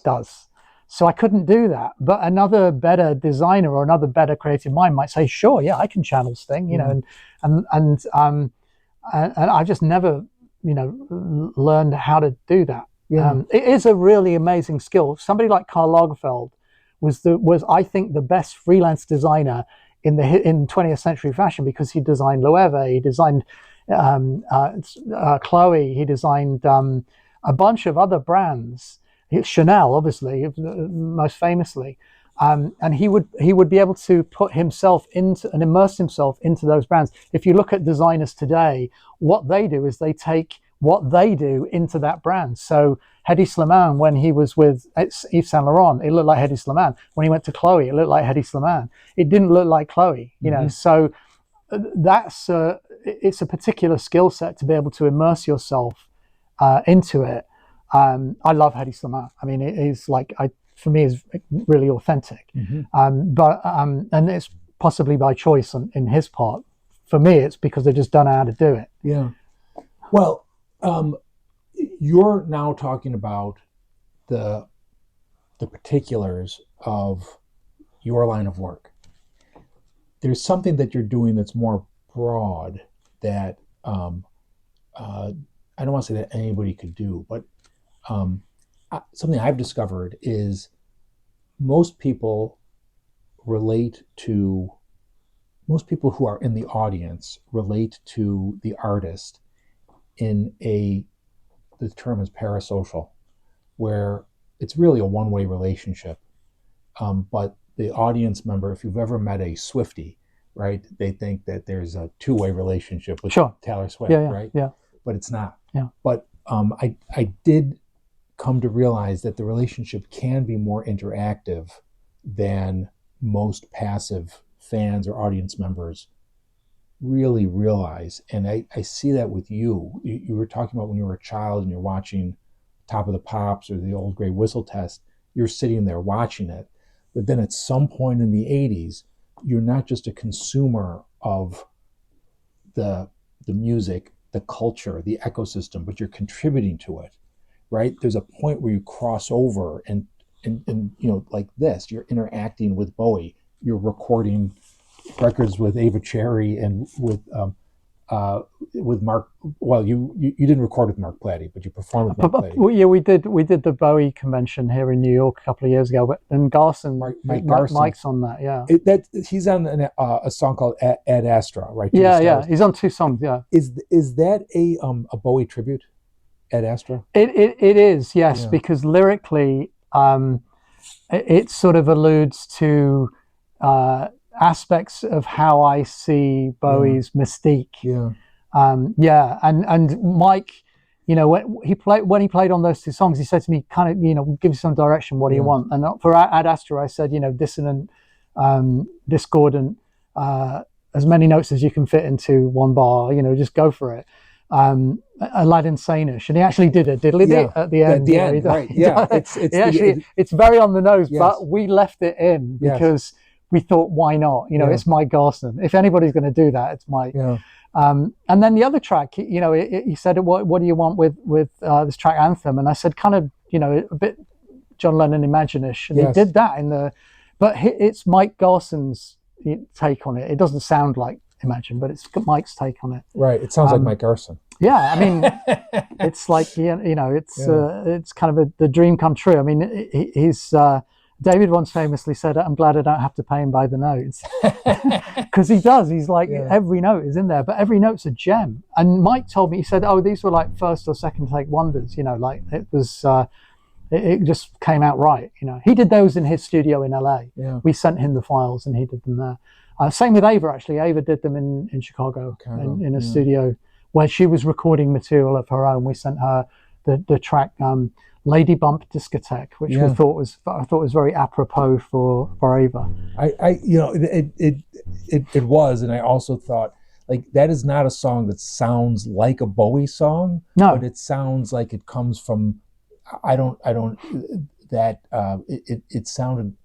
does. So I couldn't do that. But another better designer or another better creative mind might say, "Sure, yeah, I can channel Sting," and I just never, learned how to do that. It is a really amazing skill. Somebody like Karl Lagerfeld was I think the best freelance designer in 20th century fashion, because he designed Loewe, he designed Chloe, he designed a bunch of other brands, Chanel obviously most famously, and he would be able to put himself into and immerse himself into those brands. If you look at designers today, what they do is they take what they do into that brand. So Hedi Slimane, when he was with Yves Saint Laurent, it looked like Hedi Slimane. When he went to Chloe, it looked like Hedi Slimane. It didn't look like Chloe, So it's a particular skill set to be able to immerse yourself into it. I love Hedi Slimane. I mean, it is like, for me, is really authentic. And it's possibly by choice in his part. For me, it's because they just don't know how to do it. Yeah. Well, you're now talking about the particulars of your line of work. There's something that you're doing that's more broad that I don't want to say that anybody could do, but something I've discovered is most people who are in the audience relate to the artist in the term is parasocial, where it's really a one-way relationship. But the audience member, if you've ever met a Swiftie, right, they think that there's a two-way relationship with Taylor Swift, right? Yeah. But it's not. Yeah. But I did come to realize that the relationship can be more interactive than most passive fans or audience members really realize. And I see that with you. You were talking about when you were a child and you're watching Top of the Pops or the Old Grey Whistle Test, you're sitting there watching it. But then at some point in the 80s, you're not just a consumer of the music, the culture, the ecosystem, but you're contributing to it, right? There's a point where you cross over and like this, you're interacting with Bowie, you're recording records with Ava Cherry and with Mark. Well, you didn't record with Mark Platty, but you performed with Mark Platty. Well, yeah, we did the Bowie convention here in New York a couple of years ago, and Garson, Mike's on that. Yeah, he's on a song called Ad Astra, right? Yeah, he's on two songs. Yeah, is that a Bowie tribute? at Astra? It is, yes, Yeah. because lyrically, it sort of alludes to aspects of how I see Bowie's mystique. Yeah. And Mike, when he played on those two songs, he said to me, kind of, give you some direction. What do you want? And for Ad Astra, I said, dissonant, discordant, as many notes as you can fit into one bar. Just go for it. Aladdin Sanish, and he actually did a diddly at the end. At the end, right? Yeah, it's very on the nose, but we left it in because we thought, why not? It's Mike Garson. If anybody's going to do that, it's Mike. Yeah. And then the other track, he said, what do you want with this track Anthem? And I said, kind of, a bit John Lennon Imagine-ish. And he did that but it's Mike Garson's take on it. It doesn't sound like Imagine, but it's Mike's take on it. Right. It sounds like Mike Garson. Yeah. I mean, it's like, it's kind of the dream come true. I mean, David once famously said, I'm glad I don't have to pay him by the notes. Because he does. He's like, every note is in there, but every note's a gem. And Mike told me, he said, these were like first or second take wonders, like it was, it just came out right. He did those in his studio in LA. Yeah. We sent him the files and he did them there. Same with Ava, actually. Ava did them in Chicago, in a studio where she was recording material of her own. We sent her the track, Lady Bump Discotheque, which I thought was very apropos for Ava. It was, and I also thought, like, that is not a song that sounds like a Bowie song. No, but it sounds like it comes from. It sounded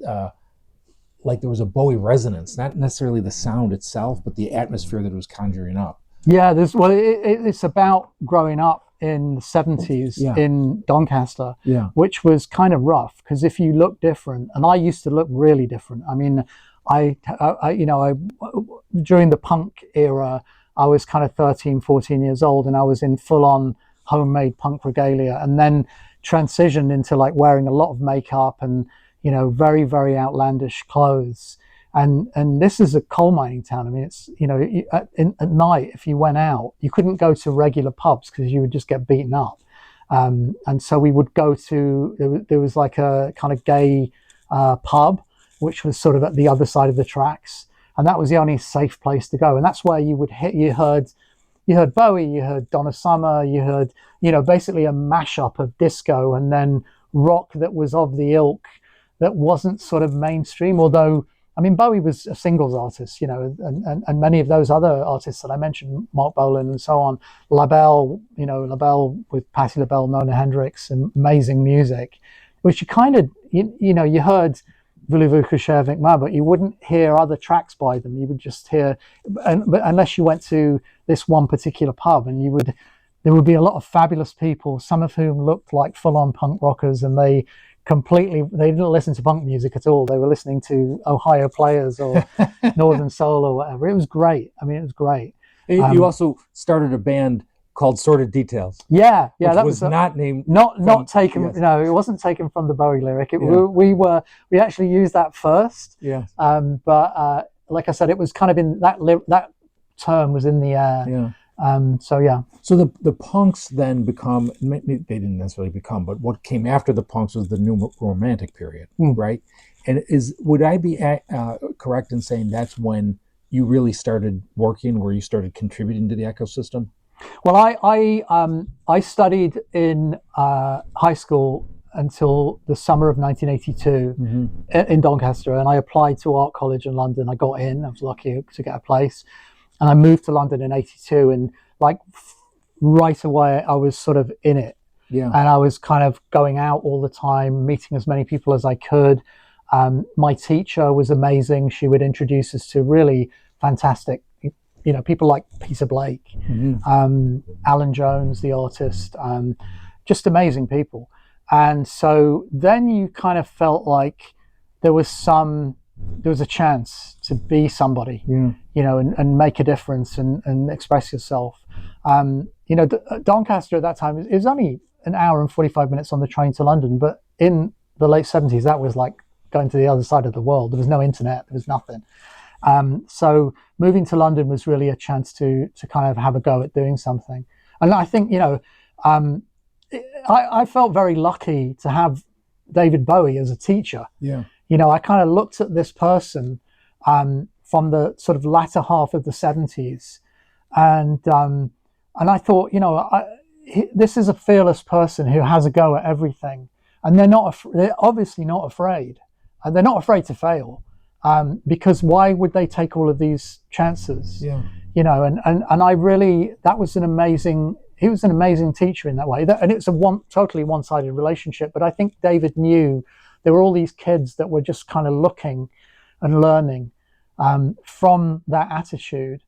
like there was a Bowie resonance, not necessarily the sound itself, but the atmosphere that it was conjuring up. Yeah, it's about growing up in the 70s in Doncaster, which was kind of rough because if you look different, and I used to look really different. I mean, I during the punk era, I was kind of 13, 14 years old, and I was in full-on homemade punk regalia, and then transitioned into like wearing a lot of makeup and very, very outlandish clothes. And this is a coal mining town. I mean, it's, at night, if you went out, you couldn't go to regular pubs because you would just get beaten up. And so we would go to, there was like a kind of gay pub, which was sort of at the other side of the tracks. And that was the only safe place to go. And that's where you heard Bowie, you heard Donna Summer, you heard, basically a mashup of disco and then rock that was of the ilk that wasn't sort of mainstream, although, I mean, Bowie was a singles artist, and many of those other artists that I mentioned, Mark Bolan and so on, LaBelle with Patti LaBelle, Nona Hendrix, and amazing music, which you kind of, you heard Voulez-vous coucher avec moi, but you wouldn't hear other tracks by them. You would just hear, but unless you went to this one particular pub, and there would be a lot of fabulous people, some of whom looked like full-on punk rockers, and they didn't listen to punk music at all. They were listening to Ohio Players or Northern Soul or whatever. It was great. I mean, it was great. You also started a band called Sordid Details. Yeah, that was not named. Not taken. Yes. No, it wasn't taken from the Bowie lyric. We actually used that first. Yes. But like I said, it was kind of in that term was in the air. Yeah. So the punks then become, they didn't necessarily become, but what came after the punks was the new romantic period, right? And would I be correct in saying that's when you really started working, where you started contributing to the ecosystem? Well, I studied in high school until the summer of 1982 in Doncaster, and I applied to art college in London. I got in. I was lucky to get a place. And I moved to London in 82, and like right away, I was sort of in it. Yeah. And I was kind of going out all the time, meeting as many people as I could. My teacher was amazing. She would introduce us to really fantastic, people like Peter Blake, Alan Jones, the artist, just amazing people. And so then you kind of felt like there was a chance to be somebody, and make a difference and express yourself. Doncaster at that time, it was only an hour and 45 minutes on the train to London, but in the late 70s, that was like going to the other side of the world. There was no internet, there was nothing. So moving to London was really a chance to kind of have a go at doing something. And I think, I felt very lucky to have David Bowie as a teacher. Yeah. You know, I kind of looked at this person from the sort of latter half of the 70s, and I thought, you know, this is a fearless person who has a go at everything, and they're obviously not afraid, and they're not afraid to fail, because why would they take all of these chances? Yeah. You know, and I really, that was an amazing. He was an amazing teacher in that way, and it's a totally one-sided relationship. But I think David knew there were all these kids that were just kind of looking and learning from that attitude,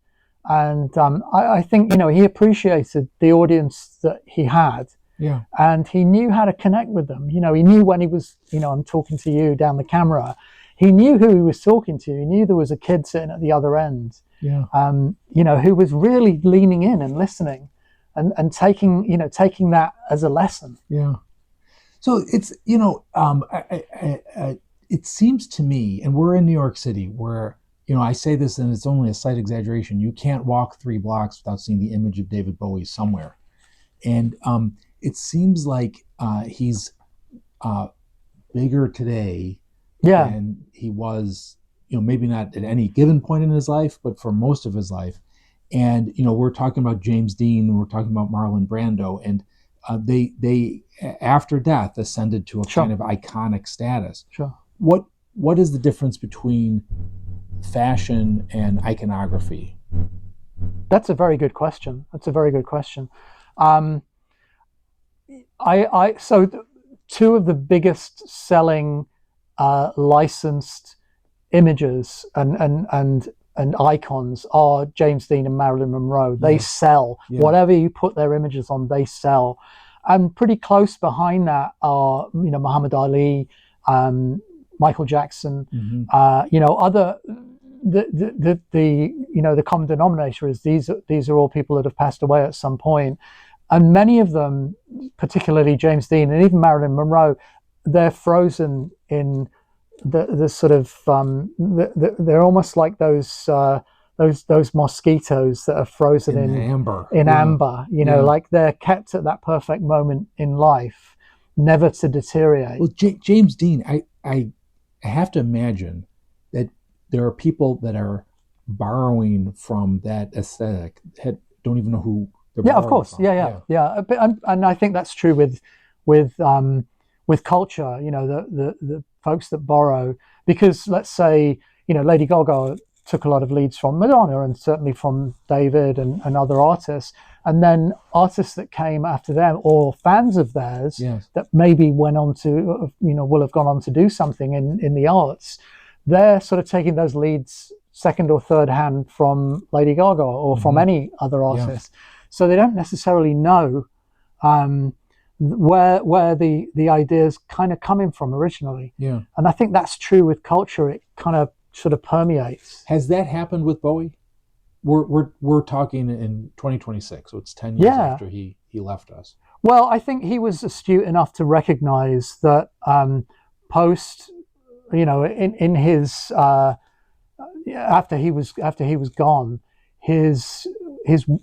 and I think, you know, he appreciated the audience that he had, Yeah. and he knew how to connect with them. You know, he knew when he was, you know, I'm talking to you down the camera, he knew who he was talking to. He knew there was a kid sitting at the other end, Yeah. you know, who was really leaning in and listening. And taking that as a lesson. Yeah. So it's, you know, it seems to me, and we're in New York City, where, you know, I say this and it's only a slight exaggeration, you can't walk 3 blocks without seeing the image of David Bowie somewhere. And it seems like he's bigger today than he was, you know, maybe not at any given point in his life, but for most of his life. And, you know, we're talking about James Dean, we're talking about Marlon Brando, and they after death ascended to a kind of iconic status. Sure. What is the difference between fashion and iconography? That's a very good question. So two of the biggest selling licensed images and icons are James Dean and Marilyn Monroe. They sell. Whatever you put their images on, they sell. And pretty close behind that are, you know, Muhammad Ali, Michael Jackson. You know, the common denominator is these are all people that have passed away at some point, and many of them, particularly James Dean and even Marilyn Monroe, they're frozen in the sort of they're almost like those mosquitoes that are frozen in amber, you know, like they're kept at that perfect moment in life, never to deteriorate. Well, James Dean, I have to imagine that there are people that are borrowing from that aesthetic that don't even know who they're borrowing of course from. And I think that's true with culture, you know, the folks that borrow, because let's say, you know, Lady Gaga took a lot of leads from Madonna and certainly from David and other artists, and then artists that came after them or fans of theirs that maybe went on to, you know, will have gone on to do something in the arts, they're sort of taking those leads second or third hand from Lady Gaga or from any other artist. So they don't necessarily know where the ideas kind of coming from originally. And I think that's true with culture. It kind of sort of permeates. Has that happened with Bowie? We're talking in 2026, so it's 10 years after he left us. Well, I think he was astute enough to recognize that post, you know, in his after he was gone, his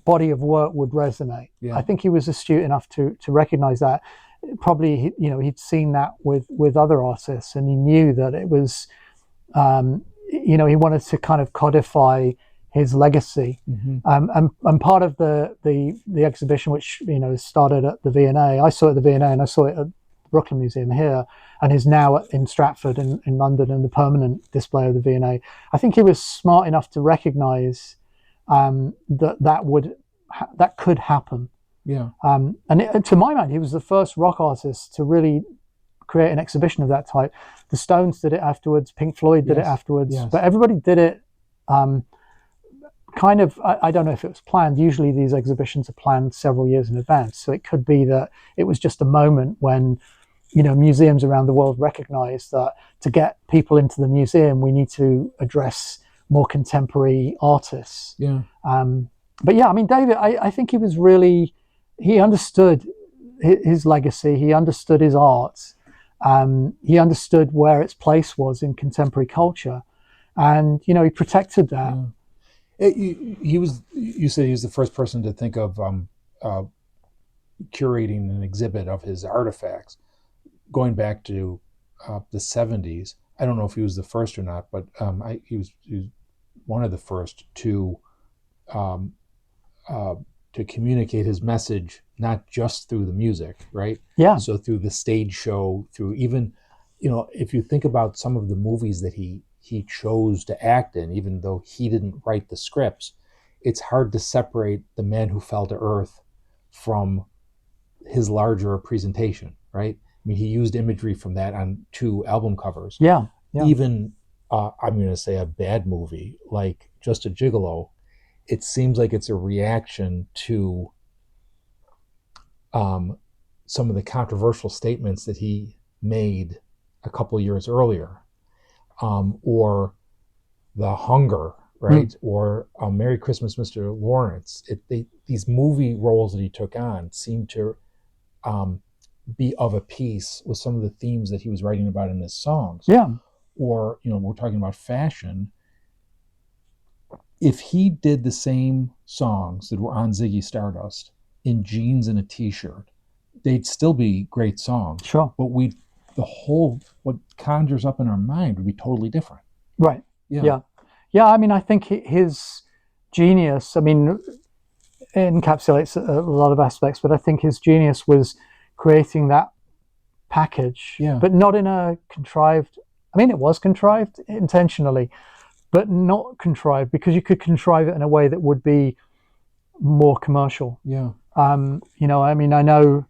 body of work would resonate. I think he was astute enough to recognize that. Probably, you know, he'd seen that with other artists, and he knew that it was, you know, he wanted to kind of codify his legacy. And part of the exhibition, which, you know, started at the V&A, I saw it at the V&A and I saw it at the Brooklyn Museum here, and is now in Stratford in London in the permanent display of the V&A. I think he was smart enough to recognize that could happen. And to my mind, he was the first rock artist to really create an exhibition of that type. The Stones did it afterwards, Pink Floyd did it afterwards, but everybody did it kind of, I don't know if it was planned. Usually these exhibitions are planned several years in advance, so it could be that it was just a moment when, you know, museums around the world recognize that to get people into the museum, we need to address more contemporary artists. But yeah, I mean, David, I think he was really, he understood his legacy, he understood his art, he understood where its place was in contemporary culture, and, you know, he protected that. You said he was the first person to think of curating an exhibit of his artifacts going back to the 70s. I don't know if he was the first or not, but he was one of the first um, to communicate his message, not just through the music, right? Yeah. So through the stage show, through even, if you think about some of the movies that he chose to act in, even though he didn't write the scripts, it's hard to separate The Man Who Fell to Earth from his larger presentation, right? I mean, he used imagery from that on 2 album covers. Yeah. Even, I'm going to say a bad movie, like Just a Gigolo, it seems like it's a reaction to some of the controversial statements that he made a couple years earlier, or The Hunger, right? Or Merry Christmas, Mr. Lawrence. These movie roles that he took on seem to be of a piece with some of the themes that he was writing about in his songs. Yeah. Or, we're talking about fashion. If he did the same songs that were on Ziggy Stardust in jeans and a t-shirt, they'd still be great songs. Sure. But what conjures up in our mind would be totally different. Right. Yeah. Yeah. I mean, I think his genius, encapsulates a lot of aspects, but I think his genius was creating that package, but not in a contrived, it was contrived intentionally, but not contrived because you could contrive it in a way that would be more commercial. Yeah. I know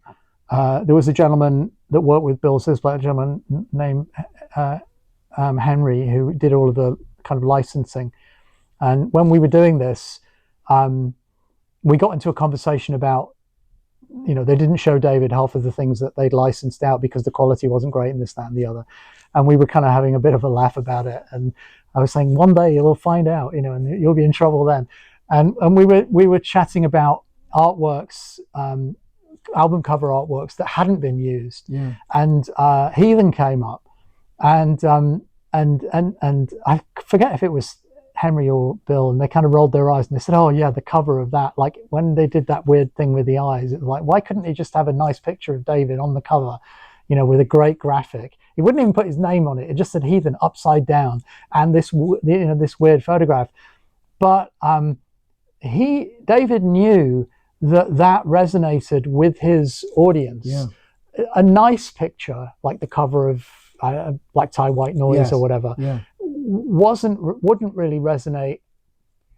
there was a gentleman that worked with Bill Zisblatt, a gentleman named Henry, who did all of the kind of licensing. And when we were doing this, we got into a conversation about, they didn't show David half of the things that they'd licensed out because the quality wasn't great and this, that, and the other. And we were kind of having a bit of a laugh about it. And I was saying, one day you'll find out, and you'll be in trouble then. And we were chatting about artworks, album cover artworks that hadn't been used. Yeah. And Heathen came up, and I forget if it was Henry or Bill, and they kind of rolled their eyes and they said, "Oh yeah, the cover of that, like when they did that weird thing with the eyes, it was like, why couldn't he just have a nice picture of David on the cover, with a great graphic? He wouldn't even put his name on it. It just said Heathen upside down and this weird photograph." But David knew that resonated with his audience. Yeah. A nice picture like the cover of Black Tie White Noise or whatever wouldn't really resonate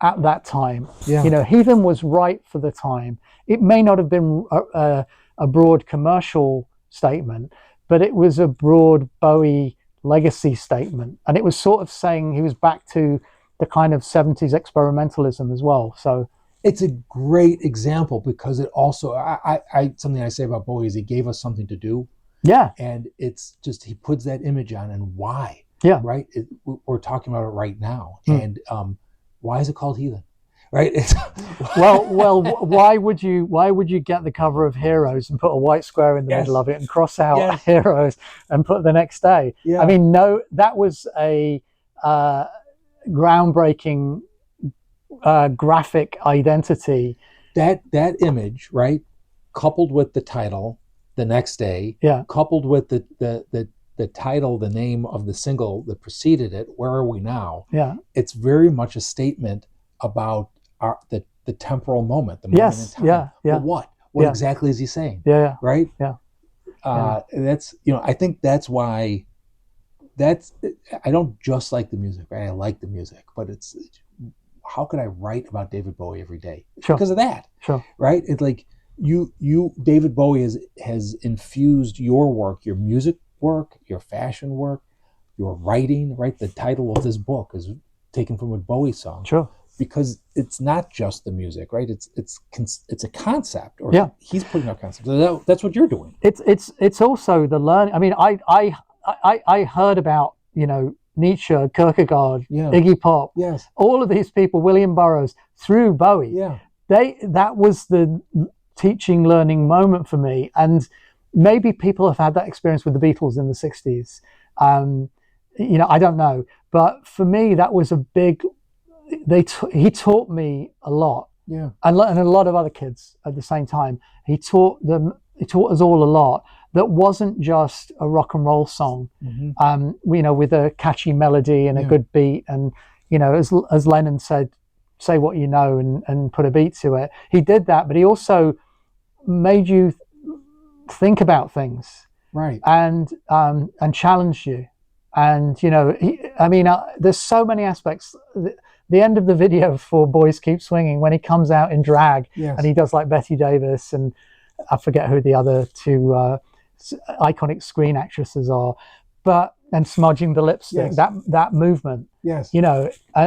at that time. Heathen was right for the time. It may not have been a broad commercial statement, but it was a broad Bowie legacy statement, and it was sort of saying he was back to the kind of 70s experimentalism as well. So it's a great example because it also, I something I say about Bowie is he gave us something to do. Yeah. And it's just, he puts that image on, and why? Yeah. Right? We're talking about it right now. And why is it called Heathen? Right? well, why would you get the cover of Heroes and put a white square in the middle of it and cross out Heroes and put the next day? Yeah. No, that was a groundbreaking graphic identity. That image, right, coupled with the title, The Next Day, coupled with the title, the name of the single that preceded it, Where Are We Now? Yeah, it's very much a statement about the temporal moment, the moment in time. Yeah. Well, what exactly is he saying? Yeah. Right? Yeah. That's, I think that's why I don't just like the music, right? I like the music, but it's, how could I write about David Bowie every day? Sure. Because of that. Sure. Right? It's like David Bowie has infused your work, your music work, your fashion work, your writing, right? The title of this book is taken from a Bowie song. Sure. Because it's not just the music, right? It's a concept, or he's putting out concepts. So that's what you're doing. It's also the learning. I heard about Nietzsche, Kierkegaard, Iggy Pop, all of these people, William Burroughs, through Bowie. Yeah, that was the teaching, learning moment for me. And maybe people have had that experience with the Beatles in the 60s. I don't know, but for me that was a big. He taught me a lot. Yeah. And a lot of other kids at the same time. He taught us all a lot that wasn't just a rock and roll song, with a catchy melody and a good beat. And, as Lennon said, say what you know and put a beat to it. He did that, but he also made you think about things. Right. And challenged you. And, there's so many aspects. The end of the video for Boys Keep Swinging, when he comes out in drag and he does like Betty Davis and I forget who the other two iconic screen actresses are, and smudging the lipstick, that movement,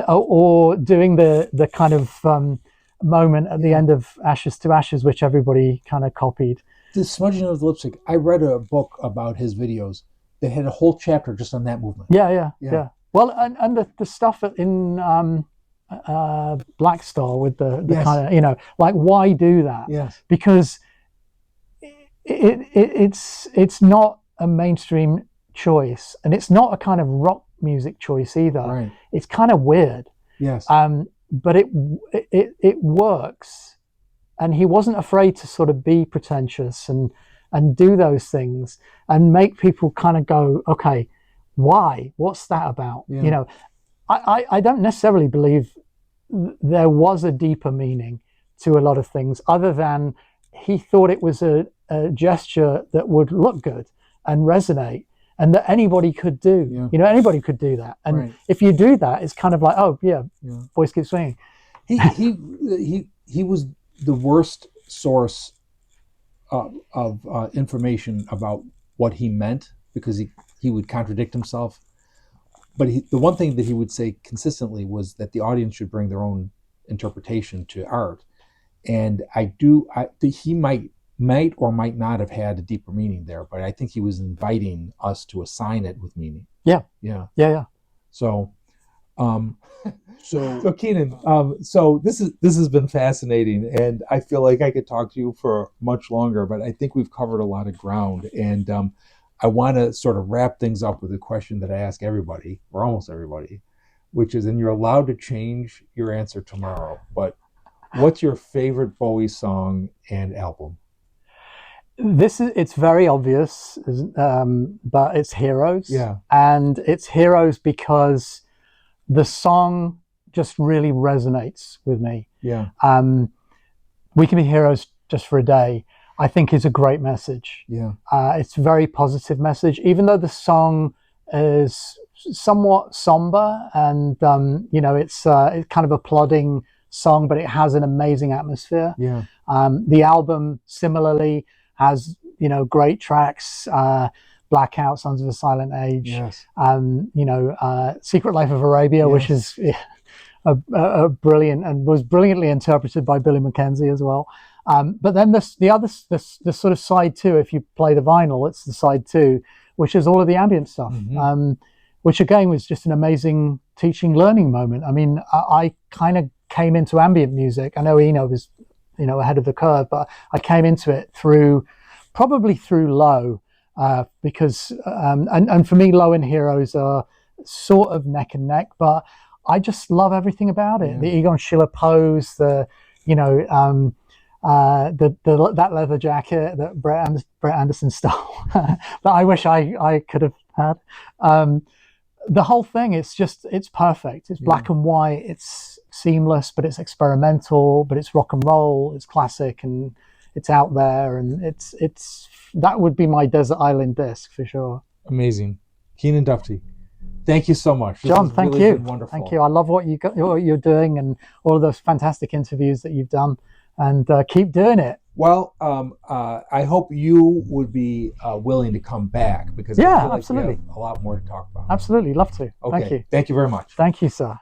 or doing the kind of moment at the end of Ashes to Ashes, which everybody kind of copied. The smudging of the lipstick. I read a book about his videos that had a whole chapter just on that movement. Yeah. Well, and the stuff in Black Star with the kind of, like, why do that? Yes. Because it's not a mainstream choice, and it's not a kind of rock music choice either. Right. It's kind of weird. Yes. But it works, and he wasn't afraid to sort of be pretentious and do those things and make people kind of go, okay, why? What's that about? Yeah. I don't necessarily believe there was a deeper meaning to a lot of things other than he thought it was a gesture that would look good and resonate and that anybody could do. Anybody could do that. And if you do that, it's kind of like, Boys Keep Swinging. He was the worst source of information about what he meant, because he would contradict himself. But the one thing that he would say consistently was that the audience should bring their own interpretation to art. And he might or might not have had a deeper meaning there, but I think he was inviting us to assign it with meaning. Yeah. So Keanan, so this has been fascinating, and I feel like I could talk to you for much longer, but I think we've covered a lot of ground, and I want to sort of wrap things up with a question that I ask everybody, or almost everybody, which is, and you're allowed to change your answer tomorrow, but what's your favorite Bowie song and album? It's very obvious, but it's Heroes. Yeah. And it's Heroes because the song just really resonates with me. Yeah. We Can Be Heroes Just for a Day, I think, is a great message. Yeah. It's a very positive message, even though the song is somewhat somber and, it's kind of a plodding song, but it has an amazing atmosphere. Yeah. The album similarly has, great tracks, Blackout, Sons of a Silent Age, yes. Secret Life of Arabia, yes. which is a brilliant, and was brilliantly interpreted by Billy Mackenzie as well. But then the sort of side two, if you play the vinyl, it's the side two, which is all of the ambient stuff, which again was just an amazing teaching, learning moment. I mean, I kind of came into ambient music. I know Eno was, ahead of the curve, but I came into it probably through Low, because, and for me, Low and Heroes are sort of neck and neck, but I just love everything about it. Yeah. The Egon Schiller pose, that leather jacket that Brett Anderson stole that I wish I could have had. The whole thing, it's perfect. It's black and white. It's seamless, but it's experimental, but it's rock and roll. It's classic, and it's out there, and it's that would be my Desert Island disc for sure. Amazing. Keanan Duffty, thank you so much. John, thank you. Wonderful. Thank you. I love what you're doing and all of those fantastic interviews that you've done, and keep doing it. Well, I hope you would be willing to come back, because I feel like absolutely. we have a lot more to talk about. Absolutely, love to. Okay. Thank you. Thank you very much. Thank you, sir.